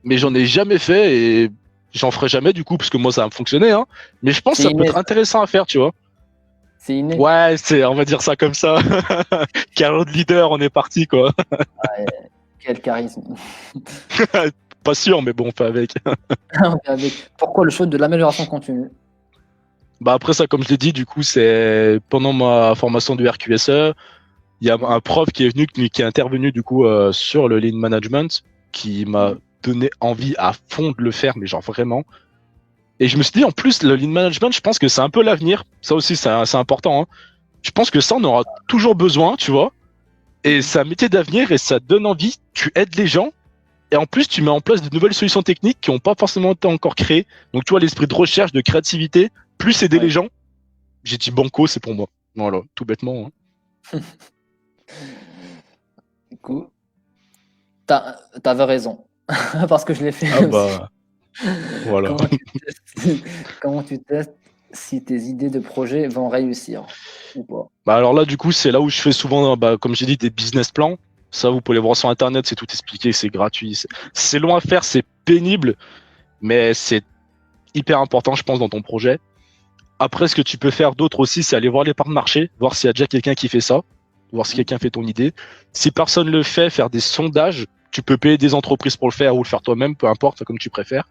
mais j'en ai jamais fait et j'en ferai jamais du coup parce que moi ça a fonctionné, hein. Mais je pense que C'est ça peut inné, être ça. intéressant à faire, tu vois. C'est inné. Ouais, on va dire ça comme ça. Carrière de leader, on est parti quoi. Ouais, quel charisme. Pas sûr, mais bon, on fait avec. Pourquoi le choix de l'amélioration continue? Bah après ça, comme je l'ai dit, du coup, c'est pendant ma formation du RQSE, il y a Mhm. un prof qui est venu, qui est intervenu du coup sur le lean management, qui m'a Mhm. donné envie à fond de le faire, mais genre vraiment. Et je me suis dit, en plus, le lean management, je pense que c'est un peu l'avenir. Ça aussi, c'est important, hein. Je pense que ça, on aura toujours besoin, tu vois. Et Mhm. c'est un métier d'avenir et ça donne envie. Tu aides les gens. Et en plus, tu mets en place de nouvelles solutions techniques qui n'ont pas forcément été encore créées. Donc, tu vois, l'esprit de recherche, de créativité, plus aider les Ouais. gens. J'ai dit banco, c'est pour moi. Voilà, tout bêtement, hein. Du coup, t'avais raison. Parce que je l'ai Ah fait aussi. bah, voilà. Comment tu testes? Comment tu testes? si tes idées de projet vont réussir ou pas. Bah alors là, du coup, c'est là où je fais souvent, comme j'ai dit, des business plans. Ça, vous pouvez les voir sur Internet, c'est tout expliqué, c'est gratuit. C'est long à faire, c'est pénible, mais c'est hyper important, je pense, dans ton projet. Après, ce que tu peux faire d'autre aussi, c'est aller voir les parts de marché, voir s'il y a déjà quelqu'un qui fait ça, voir si quelqu'un fait ton idée. Si personne le fait, faire des sondages. Tu peux payer des entreprises pour le faire ou le faire toi-même, peu importe, comme tu préfères.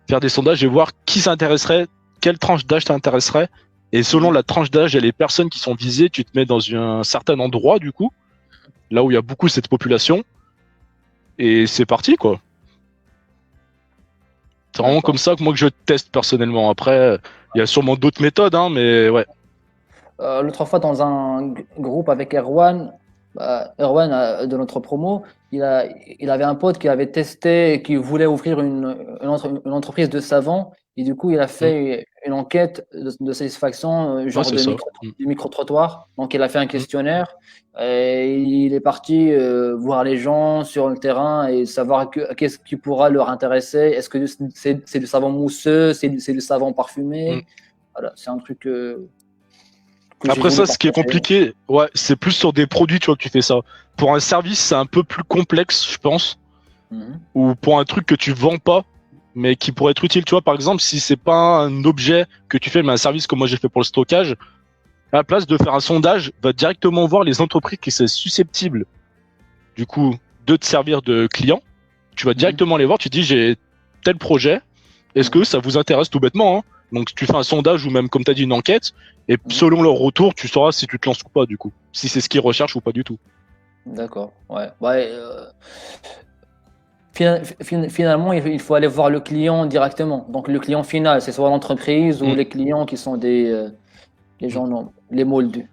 Faire des sondages et voir qui s'intéresserait, quelle tranche d'âge t'intéresserait. Et selon la tranche d'âge et les personnes qui sont visées, tu te mets dans un certain endroit, du coup, là où il y a beaucoup cette population. Et c'est parti, quoi. C'est vraiment comme D'accord. ça que moi que je teste personnellement. Après, il y a sûrement d'autres méthodes, hein, mais ouais. L'autre fois, dans un groupe avec Erwan, Erwan de notre promo, il avait un pote qui avait testé et qui voulait ouvrir une entreprise de savon. Et du coup, il a Mm. fait une enquête de satisfaction, Ouais, genre c'est ça. Mm. de micro-trottoir. Donc, il a fait un Mm. questionnaire et il est parti voir les gens sur le terrain et savoir qu'est-ce qui pourra leur intéresser. Est-ce que c'est du savon mousseux, c'est du savon Mm. parfumé? Voilà, c'est un truc que j'ai Après voulu ça, ce qui est partager. compliqué, ouais, c'est plus sur des produits, tu vois, que tu fais ça. Pour un service, c'est un peu plus complexe, je pense. Mhm. Ou pour un truc que tu vends pas, mais qui pourrait être utile. Tu vois, par exemple, si c'est pas un objet que tu fais, mais un service comme moi j'ai fait pour le stockage, à la place de faire un sondage, va directement voir les entreprises qui sont susceptibles, du coup, de te servir de client. Tu vas Mhm. directement les voir, tu dis j'ai tel projet, est-ce que Mhm. ça vous intéresse tout bêtement, hein. Donc tu fais un sondage ou même comme tu as dit une enquête, et Mhm. selon leur retour, tu sauras si tu te lances ou pas du coup, si c'est ce qu'ils recherchent ou pas du tout. D'accord. Ouais. Ouais, finalement, il faut aller voir le client directement. Donc, le client final, c'est soit l'entreprise ou Mm, les clients qui sont les mm. gens, non, les moldus.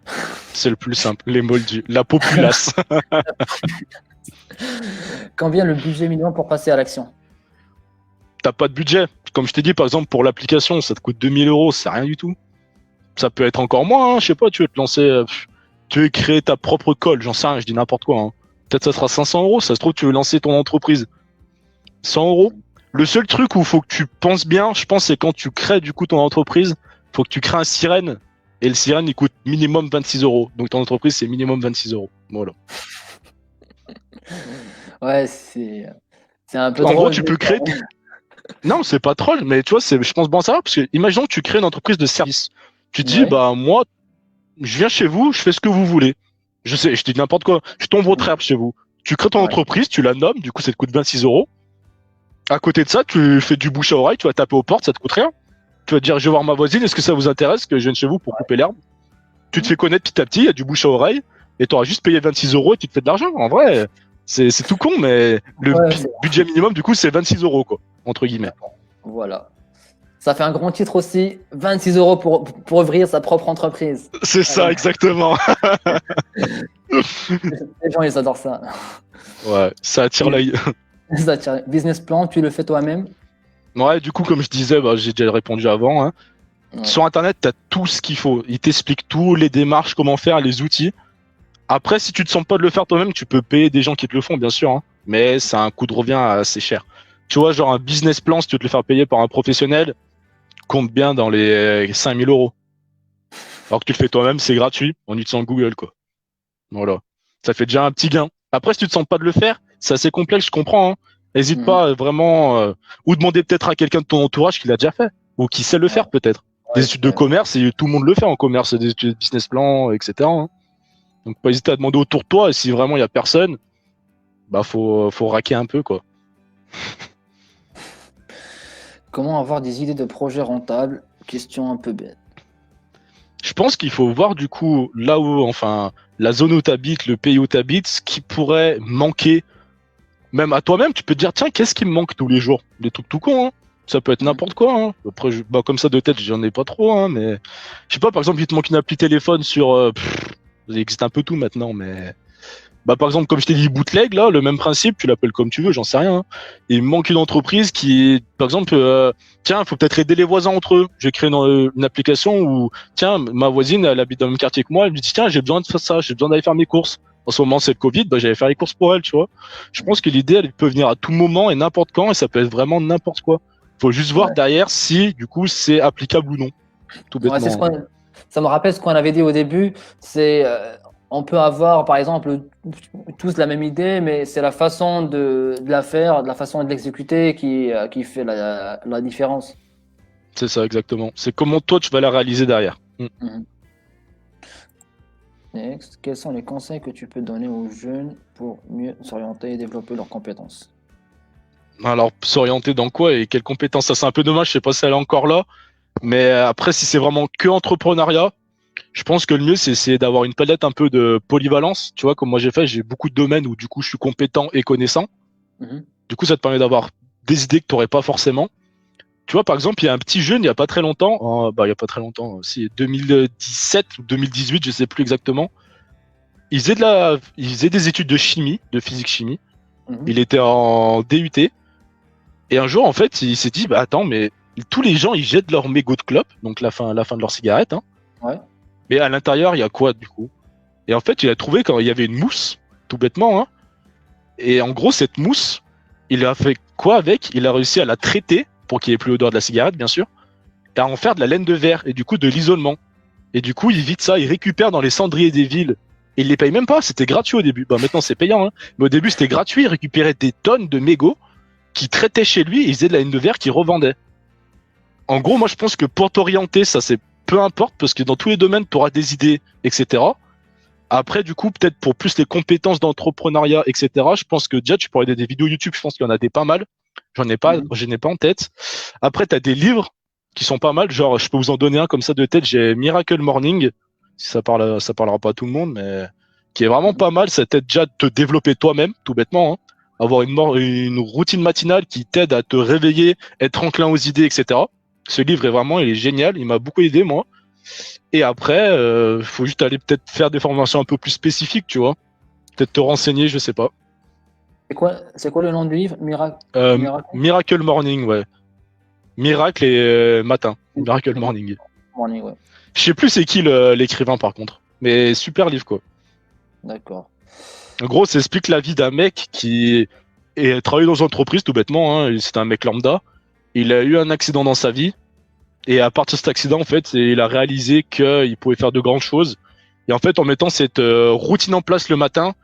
C'est le plus simple, les moldus, la populace. Combien le budget minimum pour passer à l'action? T'as pas de budget. Comme je t'ai dit, par exemple, pour l'application, ça te coûte 2000 euros, c'est rien du tout. Ça peut être encore moins, hein, je sais pas, tu veux te lancer, tu veux créer ta propre colle, j'en sais rien, je dis n'importe quoi, hein. Peut-être ça sera 500 euros, ça se trouve, tu veux lancer ton entreprise. 100 euros. Le seul truc où il faut que tu penses bien, je pense, c'est quand tu crées du coup ton entreprise, faut que tu crées un sirène. Et le sirène, il coûte minimum 26 euros. Donc ton entreprise, c'est minimum 26 euros. Voilà. Ouais, c'est un peu En gros, drôle, tu mais peux créer. Non, c'est pas troll, mais tu vois, je pense bon à savoir, parce que imaginons que tu crées une entreprise de service. Tu te dis, ouais. bah, moi, je viens chez vous, je fais ce que vous voulez. Je sais, je te dis n'importe quoi. Je tombe votre herbe chez vous. Tu crées ton Ouais. entreprise, tu la nommes, du coup, ça te coûte 26 euros. À côté de ça, tu fais du bouche à oreille, tu vas taper aux portes, ça te coûte rien. Tu vas dire, je vais voir ma voisine, est-ce que ça vous intéresse que je vienne chez vous pour couper l'herbe? Tu te Mhm. fais connaître petit à petit, il y a du bouche à oreille, et tu auras juste payé 26 euros et tu te fais de l'argent. En vrai, c'est tout con, mais le Ouais, budget minimum, du coup, c'est 26 euros, quoi, entre guillemets. voilà. Ça fait un grand titre aussi, 26 euros pour ouvrir sa propre entreprise. C'est ça, Voilà. exactement. Les gens, ils adorent ça. Ouais, ça attire l'œil. Ça, tiens, business plan, tu le fais toi-même. Ouais, du coup, comme je disais, bah, j'ai déjà répondu avant, hein. Ouais. Sur Internet, tu as tout ce qu'il faut. Il t'explique tout, les démarches, comment faire, les outils. Après, si tu te sens pas de le faire toi-même, tu peux payer des gens qui te le font, bien sûr, hein. Mais c'est un coût de revient assez cher. Tu vois, genre un business plan, si tu veux te le faire payer par un professionnel, compte bien dans les 5000 euros. Alors que tu le fais toi-même, c'est gratuit, en utilisant Google, quoi. Voilà. Ça fait déjà un petit gain. Après, si tu te sens pas de le faire, c'est assez complexe, je comprends, hein. N'hésite Mhm. pas vraiment, ou demander peut-être à quelqu'un de ton entourage qui l'a déjà fait, ou qui sait le Ouais, faire peut-être. Des ouais, études de commerce, et tout le monde le fait en commerce, des études de business plan, etc., hein. Donc, pas hésiter à demander autour de toi, et si vraiment il y a personne, bah, faut raquer un peu, quoi. comment avoir des idées de projets rentables? Question un peu bête. Je pense qu'il faut voir, du coup, là où, enfin, la zone où tu habites, le pays où tu habites, ce qui pourrait manquer. Même à toi-même, tu peux te dire, tiens, qu'est-ce qui me manque tous les jours? Des trucs tout cons, hein. Ça peut être Mhm. n'importe quoi, hein. Après, bah, comme ça de tête, j'en ai pas trop, hein, mais je sais pas, par exemple, il te manque une appli téléphone sur, il existe un peu tout maintenant, mais bah, par exemple, comme je t'ai dit, bootleg, là, le même principe, tu l'appelles comme tu veux, j'en sais rien, hein. Il me manque une entreprise qui, par exemple, tiens, faut peut-être aider les voisins entre eux. J'ai créé une application où, tiens, ma voisine, elle habite dans le même quartier que moi, elle me dit, tiens, j'ai besoin de faire ça, j'ai besoin d'aller faire mes courses. En ce moment, c'est le Covid, bah, j'allais faire les courses pour elle, tu vois. Je pense que l'idée, elle peut venir à tout moment et n'importe quand, et ça peut être vraiment n'importe quoi. Faut juste voir Ouais. derrière si, du coup, c'est applicable ou non. tout Ouais, bêtement. ça me rappelle ce qu'on avait dit au début. C'est, on peut avoir, par exemple, tous la même idée, mais c'est la façon de la faire, de la façon de l'exécuter qui fait la différence. C'est ça, exactement. C'est comment toi tu vas la réaliser derrière. Mhm. Next. Quels sont les conseils que tu peux donner aux jeunes pour mieux s'orienter et développer leurs compétences? Alors, s'orienter dans quoi et quelles compétences? Ça, c'est un peu dommage, je sais pas si elle est encore là. Mais après, si c'est vraiment que entrepreneuriat, je pense que le mieux, c'est essayer d'avoir une palette un peu de polyvalence. Tu vois, comme moi j'ai fait, j'ai beaucoup de domaines où du coup je suis compétent et connaissant. Mhm. Du coup, ça te permet d'avoir des idées que tu n'aurais pas forcément. Tu vois, par exemple, il y a un petit jeune, il n'y a pas très longtemps, il y a pas très longtemps, si 2017 ou 2018, je sais plus exactement. Il faisait des études de chimie, de physique-chimie. Mhm. Il était en DUT. Et un jour, en fait, il s'est dit, bah attends, mais tous les gens, ils jettent leur mégot de clope, donc la fin de leur cigarette, hein. Ouais. Mais à l'intérieur, il y a quoi, du coup? Et en fait, il a trouvé quand il y avait une mousse, tout bêtement, hein. Et en gros, cette mousse, il a fait quoi avec? Il a réussi à la traiter, pour qu'il n'y ait plus l'odeur de la cigarette, bien sûr, et à en faire de la laine de verre, et du coup, de l'isolement. Et du coup, il vide ça, il récupère dans les cendriers des villes. Et il les paye même pas, c'était gratuit au début. Bah maintenant, c'est payant, hein. Mais au début, c'était gratuit, il récupérait des tonnes de mégots qu'il traitait chez lui, et il faisait de la laine de verre qu'il revendait. En gros, moi, je pense que pour t'orienter, ça, c'est peu importe, parce que dans tous les domaines, tu auras des idées, etc. Après, du coup, peut-être pour plus les compétences d'entrepreneuriat, etc., je pense que déjà, tu pourrais aider des vidéos YouTube, je pense qu'il y en a des pas mal. Mhm. Je n'ai pas en tête. Après, tu as des livres qui sont pas mal. Genre, je peux vous en donner un comme ça de tête. J'ai Miracle Morning. Si ça parle, ça parlera pas à tout le monde, mais qui est vraiment Mhm. pas mal. Ça t'aide déjà de te développer toi-même, tout bêtement, hein. Avoir une routine matinale qui t'aide à te réveiller, être enclin aux idées, etc. Ce livre est vraiment, il est génial. Il m'a beaucoup aidé, moi. Et après, faut juste aller peut-être faire des formations un peu plus spécifiques, tu vois. Peut-être te renseigner, je sais pas. C'est quoi le nom du livre? Miracle Miracle Morning, ouais. Miracle et matin. Miracle Morning. Morning, ouais. Je sais plus c'est qui l'écrivain par contre. Mais super livre quoi. D'accord. En gros, ça explique la vie d'un mec qui travaille dans une entreprise tout bêtement, hein. C'est un mec lambda. Il a eu un accident dans sa vie. Et à partir de cet accident, en fait, il a réalisé qu'il pouvait faire de grandes choses. Et en fait, en mettant cette routine en place le matin,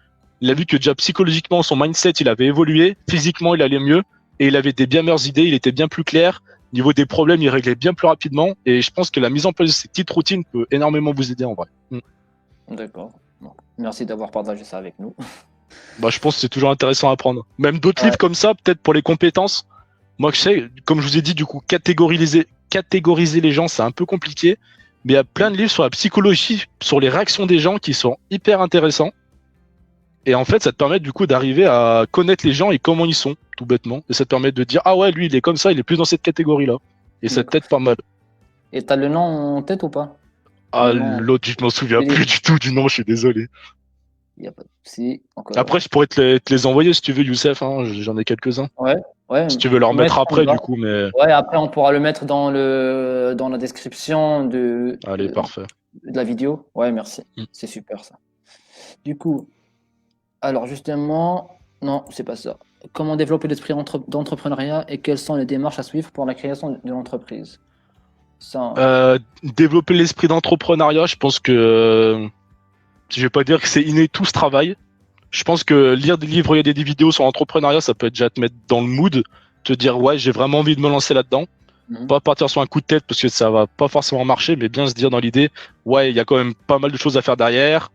il a vu que déjà psychologiquement, son mindset, il avait évolué. Physiquement, il allait mieux. Et il avait des bien meilleures idées. Il était bien plus clair. Niveau des problèmes, il réglait bien plus rapidement. Et je pense que la mise en place de ces petites routines peut énormément vous aider en vrai. D'accord. Bon. Merci d'avoir partagé ça avec nous. Bah, je pense que c'est toujours intéressant à apprendre. Même d'autres Ouais. livres comme ça, peut-être pour les compétences. Moi, je sais, comme je vous ai dit, du coup, catégoriser les gens, c'est un peu compliqué. Mais il y a plein de livres sur la psychologie, sur les réactions des gens qui sont hyper intéressants. Et en fait, ça te permet du coup d'arriver à connaître les gens et comment ils sont, tout bêtement. Et ça te permet de dire, ah ouais, lui, il est comme ça, il est plus dans cette catégorie-là. Et ça D'accord. t'aide pas mal. Et t'as le nom en tête ou pas? Ah, Le nom l'autre, je m'en souviens du livre? plus du tout du nom, je suis désolé. Il n'y a pas de souci. Donc, Après, je pourrais te les envoyer si tu veux, Youssef, hein, j'en ai quelques-uns. ouais, ouais, Si tu veux leur mettre mettre en après, bas. du coup, mais Ouais, après, on pourra le mettre dans la description allez, parfait. de la vidéo. Ouais, merci. Mm. C'est super ça. Du coup, alors justement, non, c'est pas ça. Comment développer l'esprit d'entrepreneuriat et quelles sont les démarches à suivre pour la création d'une entreprise? Ça, Développer l'esprit d'entrepreneuriat, je pense que je vais pas dire que c'est inné tout ce travail. Je pense que lire des livres, regarder des vidéos sur l'entrepreneuriat, ça peut déjà te mettre dans le mood, te dire ouais, j'ai vraiment envie de me lancer là-dedans. mhm, Pas partir sur un coup de tête parce que ça va pas forcément marcher, mais bien se dire dans l'idée, ouais, il y a quand même pas mal de choses à faire derrière,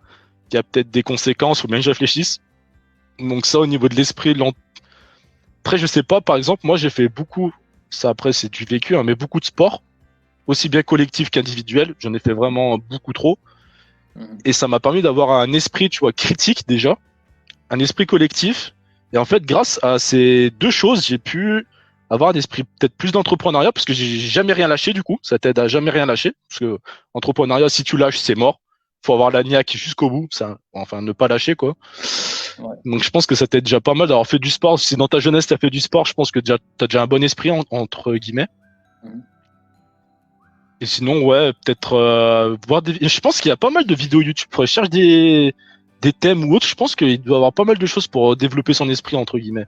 il y a peut-être des conséquences, faut bien que je réfléchisse. Donc ça, au niveau de l'esprit, après, je sais pas, par exemple, moi j'ai fait beaucoup, ça après c'est du vécu, hein, mais beaucoup de sport, aussi bien collectif qu'individuel, j'en ai fait vraiment beaucoup trop, mhm. et ça m'a permis d'avoir un esprit, tu vois, critique déjà, un esprit collectif. Et en fait, grâce à ces deux choses, j'ai pu avoir un esprit peut-être plus d'entrepreneuriat parce que j'ai jamais rien lâché du coup. Ça t'aide à jamais rien lâcher parce que entrepreneuriat, si tu lâches, c'est mort. Faut avoir la niaque jusqu'au bout, ça, enfin ne pas lâcher quoi. Ouais. Donc je pense que ça t'aide déjà pas mal d'avoir fait du sport. Si dans ta jeunesse t'as fait du sport, je pense que déjà t'as déjà un bon esprit entre guillemets. Mhm. Et sinon, ouais, peut-être voir des. Je pense qu'il y a pas mal de vidéos YouTube. Recherche des thèmes ou autres. Je pense qu'il doit y avoir pas mal de choses pour développer son esprit entre guillemets.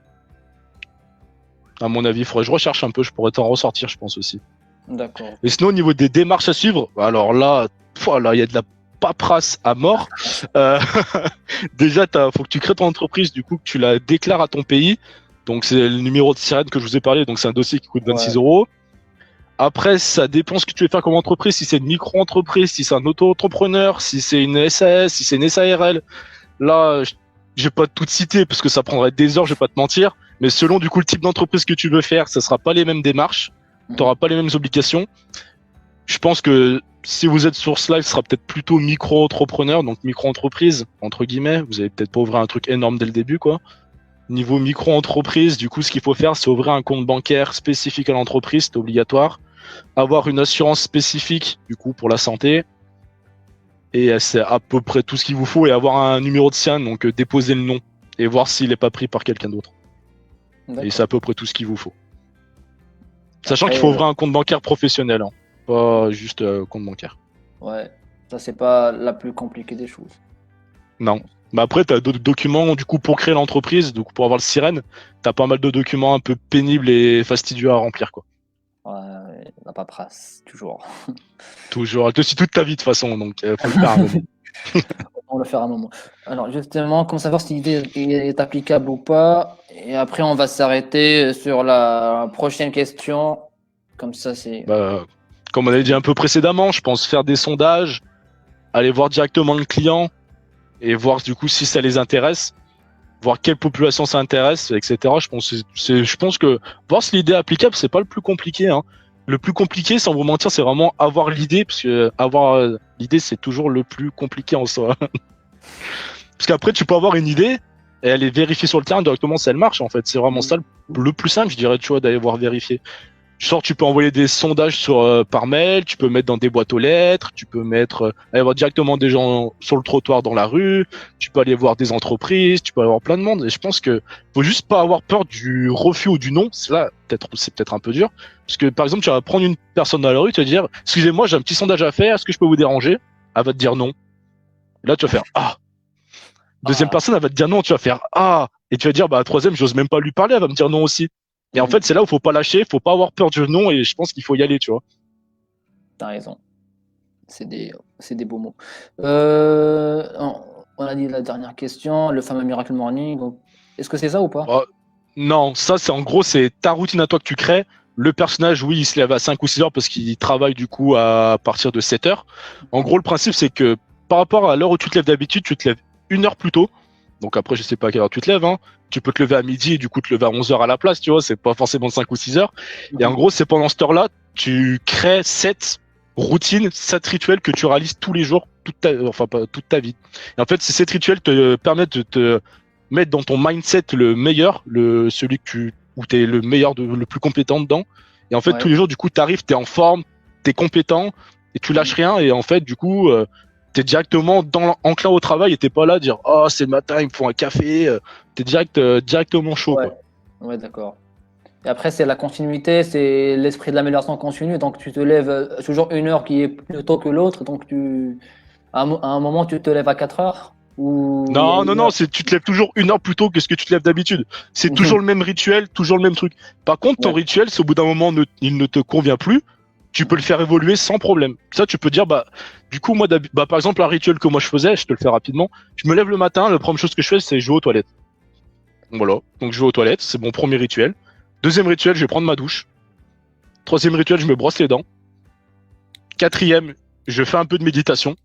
À mon avis, il faudrait que je recherche un peu. Je pourrais t'en ressortir, je pense aussi. D'accord. Et sinon, au niveau des démarches à suivre, alors là, il y a de la paperasse à mort. Euh, déjà, faut que tu crées ton entreprise, du coup, que tu la déclares à ton pays. Donc, c'est le numéro de sirène que je vous ai parlé. Donc, c'est un dossier qui coûte 26 Ouais. euros. Après, ça dépend ce que tu veux faire comme entreprise. Si c'est une micro-entreprise, si c'est un auto-entrepreneur, si c'est une SAS, si c'est une SARL. Là, je vais pas tout citer parce que ça prendrait des heures, je vais pas te mentir. Mais selon du coup le type d'entreprise que tu veux faire, ça sera pas les mêmes démarches. Tu Mhm. n'auras pas les mêmes obligations. Je pense que si vous êtes Source Life, ce sera peut-être plutôt micro-entrepreneur, donc micro-entreprise, entre guillemets. Vous allez peut-être pas ouvrir un truc énorme dès le début, quoi. Niveau micro-entreprise, du coup, ce qu'il faut faire, c'est ouvrir un compte bancaire spécifique à l'entreprise, c'est obligatoire. Avoir une assurance spécifique, du coup, pour la santé. Et c'est à peu près tout ce qu'il vous faut. Et avoir un numéro de SIAN, donc déposer le nom. Et voir s'il n'est pas pris par quelqu'un d'autre. Et c'est D'accord. à peu près tout ce qu'il vous faut. Sachant qu'il Après, faut ouvrir un compte bancaire professionnel, hein. Pas juste compte bancaire. ouais, ça c'est pas la plus compliquée des choses. Non. Mais après, tu as d'autres documents, du coup, pour créer l'entreprise, donc pour avoir le sirène, tu as pas mal de documents un peu pénibles et fastidieux à remplir, quoi. Ouais, la paperasse, toujours. Toujours. Elle te suit toute ta vie, de toute façon, donc faut le faire à un moment. On va le faire un moment. Alors justement, comment savoir si l'idée est applicable ou pas? Et après, on va s'arrêter sur la prochaine question. Comme ça, c'est Bah, comme on avait c'est dit un bon. peu précédemment, je pense faire des sondages, aller voir directement le client et voir du coup si ça les intéresse, voir quelle population ça intéresse, etc. Je pense que voir si l'idée est applicable, c'est pas le plus compliqué, hein. Le plus compliqué, sans vous mentir, c'est vraiment avoir l'idée, parce que avoir l'idée, c'est toujours le plus compliqué en soi. Parce qu'après, tu peux avoir une idée et aller vérifier sur le terrain directement si elle marche, en fait. C'est vraiment ça le plus simple, je dirais, tu vois, d'aller voir vérifier. Genre, tu peux envoyer des sondages par mail, tu peux mettre dans des boîtes aux lettres, tu peux aller voir directement des gens sur le trottoir dans la rue, tu peux aller voir des entreprises, tu peux aller voir plein de monde. Et je pense que faut juste pas avoir peur du refus ou du non. C'est peut-être un peu dur. Parce que, par exemple, tu vas prendre une personne dans la rue, tu vas dire, excusez-moi, j'ai un petit sondage à faire, est-ce que je peux vous déranger? Elle va te dire non. Et là, tu vas faire, ah. Deuxième Ah, personne, elle va te dire non, tu vas faire ah. Et tu vas dire, bah, troisième, j'ose même pas lui parler, elle va me dire non aussi. Et en fait, mhm, c'est là où faut pas lâcher, faut pas avoir peur du non, et je pense qu'il faut y aller, tu vois. t'as raison. C'est des beaux mots. On a dit la dernière question, le fameux Miracle Morning. Est-ce que c'est ça ou pas? Bah, non, ça, c'est en gros, c'est ta routine à toi que tu crées. Le personnage, oui, il se lève à 5 ou 6 heures parce qu'il travaille du coup à partir de 7 heures. En gros, le principe, c'est que par rapport à l'heure où tu te lèves d'habitude, tu te lèves 1 heure plus tôt. Donc après, je sais pas à quelle heure tu te lèves, hein. Tu peux te lever à midi et du coup te lever à 11 heures à la place, tu vois. C'est pas forcément 5 ou 6 heures. Et en Mhm. gros, c'est pendant cette heure-là, tu crées 7 routines, 7 rituels que tu réalises tous les jours, enfin pas toute ta vie. Et en fait, ces 7 rituels te permettent de te mettre dans ton mindset le meilleur, celui où tu es le meilleur, le plus compétent dedans. Et en fait, tous Ouais. les jours, du coup, tu arrives, tu es en forme, tu es compétent et tu lâches Mhm. rien. Et en fait, du coup, tu es directement enclin au travail et t'es pas là à dire oh, c'est le matin, il me faut un café. Tu es directement chaud, Ouais, quoi. ouais, d'accord. Et après, c'est la continuité, c'est l'esprit de l'amélioration continue. Donc, tu te lèves toujours une heure qui est plus tôt que l'autre. Donc, à un moment, tu te lèves à 4 heures ou il y a Non, non, une non, heure. tu te lèves toujours 1 heure plus tôt que ce que tu te lèves d'habitude. C'est toujours le même rituel, toujours le même truc. Par contre, ton Ouais. rituel, si au bout d'un moment il ne te convient plus, tu peux le faire évoluer sans problème. Ça, tu peux dire, bah, du coup, moi, bah, par exemple, un rituel que moi je faisais, je te le fais rapidement. Je me lève le matin, la première chose que je fais, c'est jouer aux toilettes. Voilà. Donc, je vais aux toilettes, c'est mon premier rituel. Deuxième rituel, je vais prendre ma douche. Troisième rituel, je me brosse les dents. Quatrième, je fais un peu de méditation.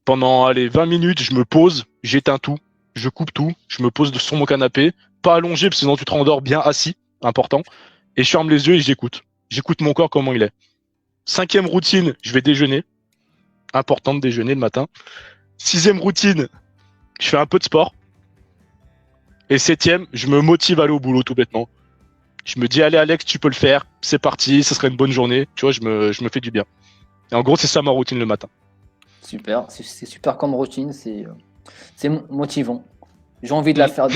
Pendant, allez, 20 minutes, je me pose, j'éteins tout, je coupe tout, je me pose sur mon canapé, pas allongé, parce que sinon tu te rendors bien assis, important, et je ferme les yeux et j'écoute. J'écoute mon corps comment il est. Cinquième routine, je vais déjeuner. Important de déjeuner le matin. Sixième routine, je fais un peu de sport. Et septième, je me motive à aller au boulot tout bêtement. Je me dis, allez Alex, tu peux le faire, c'est parti, ce serait une bonne journée. Tu vois, je me fais du bien. Et en gros, c'est ça ma routine le matin. Super, c'est super comme routine, c'est motivant. J'ai envie de la Mm. faire.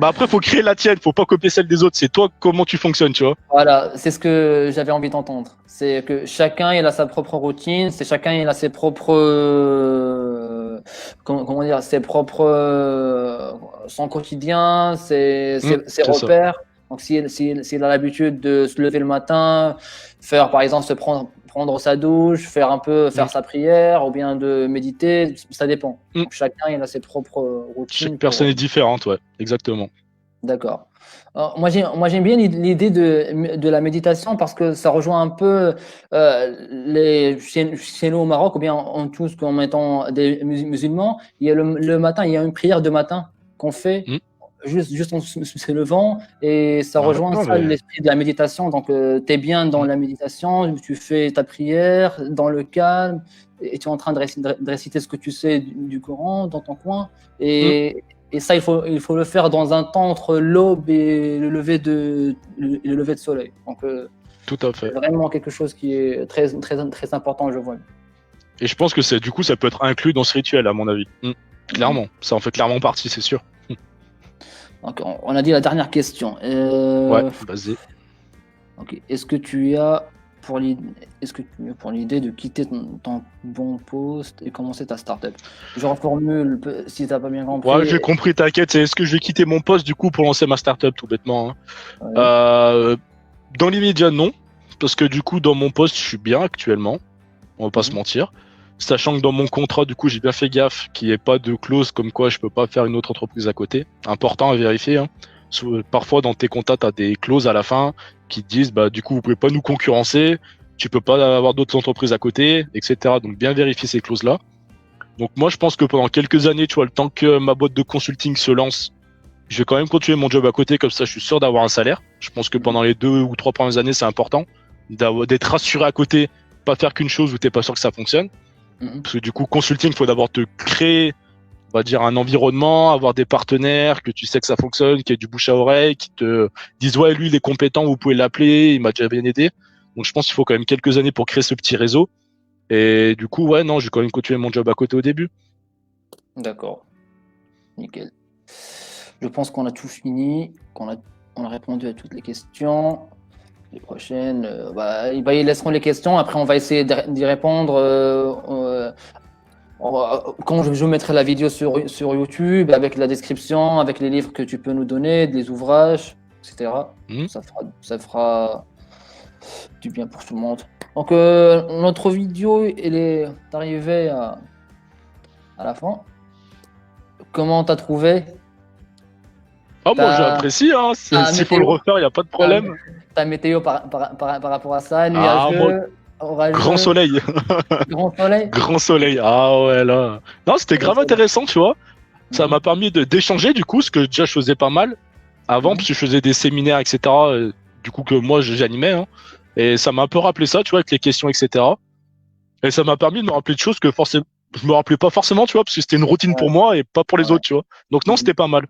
Bah après, faut créer la tienne, faut pas copier celle des autres. C'est toi comment tu fonctionnes, tu vois. Voilà, c'est ce que j'avais envie d'entendre. C'est que chacun il a sa propre routine, c'est chacun il a ses propres comment dire, ses propres son quotidien, ses C'est ça. repères. Donc, s'il a l'habitude de se lever le matin, faire, par exemple, prendre sa douche, faire sa prière, ou bien de méditer, ça dépend. Donc, chacun, il a ses propres routines. Chaque personne est différente, ouais, exactement. D'accord. Moi, j'aime bien l'idée de la méditation parce que ça rejoint un peu chez nous au Maroc, ou bien en tous comme étant des musulmans. Il y a le matin, il y a une prière de matin qu'on fait juste en se levant, et ça rejoint l'esprit de la méditation. Donc, tu es bien dans la méditation, tu fais ta prière dans le calme, et tu es en train de réciter ce que tu sais du Coran dans ton coin. Et ça, il faut le faire dans un temps entre l'aube et le lever de soleil. Donc, tout à fait. C'est vraiment quelque chose qui est très, très, très important, je vois. Et je pense que du coup, ça peut être inclus dans ce rituel, à mon avis. Clairement, ça en fait clairement partie, c'est sûr. Donc, on a dit la dernière question. Ouais, vas-y. Okay. Est-ce que tu as pour l'idée de quitter ton bon poste et commencer ta startup? Je reformule si tu n'as pas bien compris. Ouais, j'ai compris, t'inquiète. Est-ce que je vais quitter mon poste du coup pour lancer ma startup, tout bêtement, hein. Ouais. Dans l'immédiat, non. Parce que du coup, dans mon poste, je suis bien actuellement. On va pas se mentir. Sachant que dans mon contrat, du coup, j'ai bien fait gaffe qu'il n'y ait pas de clause comme quoi je peux pas faire une autre entreprise à côté. Important à vérifier, hein. Parfois, dans tes contrats, tu as des clauses à la fin qui te disent, bah, du coup, vous pouvez pas nous concurrencer, tu peux pas avoir d'autres entreprises à côté, etc. Donc, bien vérifier ces clauses-là. Donc, moi, je pense que pendant quelques années, tu vois, le temps que ma boîte de consulting se lance, je vais quand même continuer mon job à côté, comme ça, je suis sûr d'avoir un salaire. Je pense que pendant les 2 ou 3 premières années, c'est important d'être rassuré à côté, pas faire qu'une chose où t'es pas sûr que ça fonctionne. Parce que du coup, consulting, il faut d'abord te créer, on va dire, un environnement, avoir des partenaires, que tu sais que ça fonctionne, qu'il y ait du bouche à oreille, qui te disent, ouais, lui, il est compétent, vous pouvez l'appeler, il m'a déjà bien aidé. Donc, je pense qu'il faut quand même quelques années pour créer ce petit réseau. Et du coup, ouais, non, je vais quand même continuer mon job à côté au début. D'accord. Nickel. Je pense qu'on a tout fini, on a répondu à toutes les questions. Les prochaines, ils laisseront les questions. Après, on va essayer d'y répondre. Quand je mettrai la vidéo sur YouTube, avec la description, avec les livres que tu peux nous donner, les ouvrages, etc. Ça fera du bien pour tout le monde. Donc, notre vidéo, elle est arrivée à la fin. Comment t'as trouvé? Moi j'apprécie, hein. S'il faut le refaire, il n'y a pas de problème. Ta météo par rapport à ça, nuageux, orageux. Grand soleil. Grand soleil. Grand soleil. Ah ouais, là. Non, c'était grave intéressant, tu vois. Ça m'a permis d'échanger, du coup, ce que déjà je faisais pas mal avant, parce que je faisais des séminaires, etc. Du coup, que moi j'animais, hein. Et ça m'a un peu rappelé ça, tu vois, avec les questions, etc. Et ça m'a permis de me rappeler de choses que forcément, je me rappelais pas forcément, tu vois, parce que c'était une routine pour moi et pas pour les autres, tu vois. Donc non, c'était pas mal.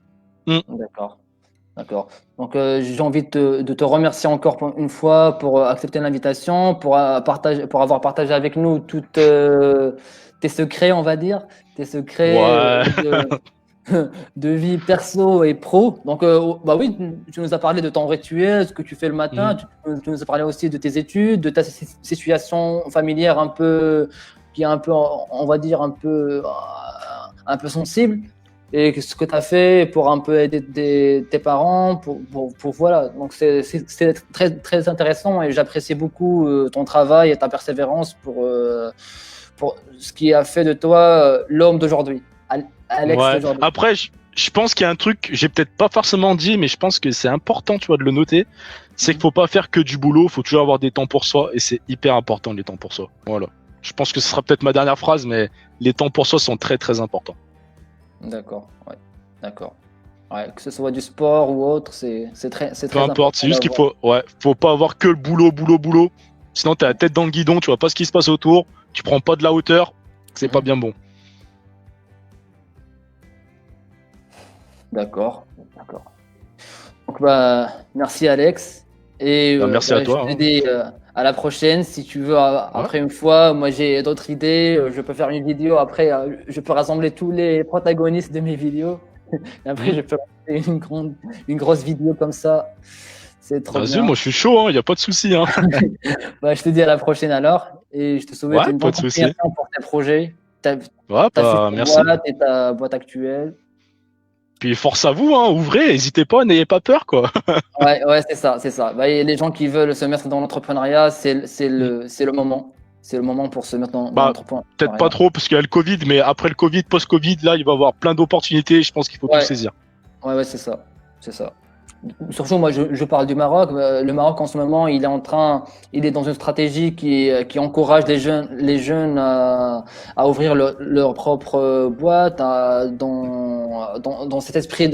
D'accord. Donc, j'ai envie de te remercier encore une fois pour accepter l'invitation, pour avoir partagé avec nous toutes tes secrets, on va dire, tes secrets de vie perso et pro. Donc, oui, tu nous as parlé de ton rituel, ce que tu fais le matin. Tu nous as parlé aussi de tes études, de ta situation familière qui est un peu, on va dire, un peu sensible. Et ce que tu as fait pour un peu aider tes parents, pour voilà. Donc, c'est très, très intéressant, et j'apprécie beaucoup ton travail et ta persévérance pour ce qui a fait de toi l'homme d'aujourd'hui, Alex d'aujourd'hui. Après, je pense qu'il y a un truc, j'ai peut-être pas forcément dit, mais je pense que c'est important, tu vois, de le noter. C'est qu'il faut pas faire que du boulot, il faut toujours avoir des temps pour soi, et c'est hyper important, les temps pour soi. Voilà. Je pense que ce sera peut-être ma dernière phrase, mais les temps pour soi sont très, très importants. D'accord, ouais, d'accord. Ouais, que ce soit du sport ou autre, c'est très Peu importe, c'est juste qu'il faut pas avoir que le boulot. Sinon, t'as la tête dans le guidon, tu vois pas ce qui se passe autour, tu prends pas de la hauteur, c'est pas bien bon. D'accord. Donc, merci Alex. Et merci à toi. Je te dis à la prochaine. Si tu veux, après une fois, moi j'ai d'autres idées. Je peux faire une vidéo. Après, je peux rassembler tous les protagonistes de mes vidéos. Et après, je peux faire une grosse vidéo comme ça. C'est trop bien. Vas-y, moi je suis chaud, il n'y a pas de souci. Hein. Je te dis à la prochaine alors. Et je te souhaite une bonne continuation pour tes projets. Merci. Boîte et ta boîte actuelle. puis force à vous, hein, ouvrez, n'hésitez pas, n'ayez pas peur, quoi. Ouais, c'est ça, c'est ça. Bah, et les gens qui veulent se mettre dans l'entrepreneuriat, c'est le moment. C'est le moment pour se mettre dans Bah, peut-être pas l'entrepreneuriat. trop parce qu'il y a le Covid, mais après le Covid, post-Covid, là, il va y avoir plein d'opportunités. Je pense qu'il faut tout Ouais, saisir. ouais, c'est ça. C'est ça. Surtout, moi, je parle du Maroc. Le Maroc, en ce moment, il est dans une stratégie qui encourage les jeunes à ouvrir leur propre boîte, dans cet esprit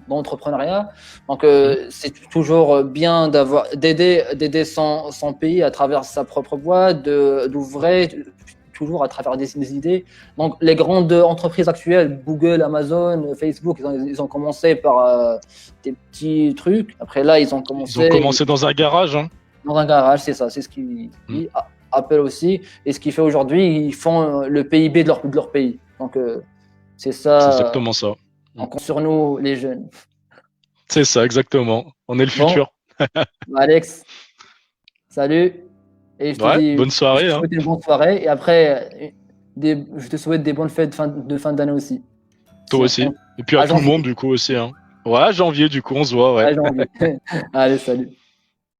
d'entrepreneuriat. Donc, Mhm. c'est toujours bien d'aider son pays à travers sa propre boîte, d'ouvrir toujours à travers des idées. Donc, les grandes entreprises actuelles, Google, Amazon, Facebook, ils ont commencé par des petits trucs. Après, là, ils ont Ils ont commencé commencé dans un garage, hein. dans un garage, c'est ça. C'est ce qu'ils Mhm. Apple aussi. Et ce qui fait aujourd'hui, ils font le PIB de leur pays. Donc, c'est C'est ça. exactement ça. On Mhm. compte sur nous, les jeunes. C'est ça, exactement. On est le Bon, futur. Alex, salut. Et Ouais, bonne je te soirée, hein. souhaite une bonne soirée. Et après, je te souhaite des bonnes fêtes de fin d'année aussi. Toi Si aussi. Et puis à à tout le monde, janvier. du coup, aussi, hein. Ouais, janvier, du coup, on se voit, ouais. À janvier. Allez, salut.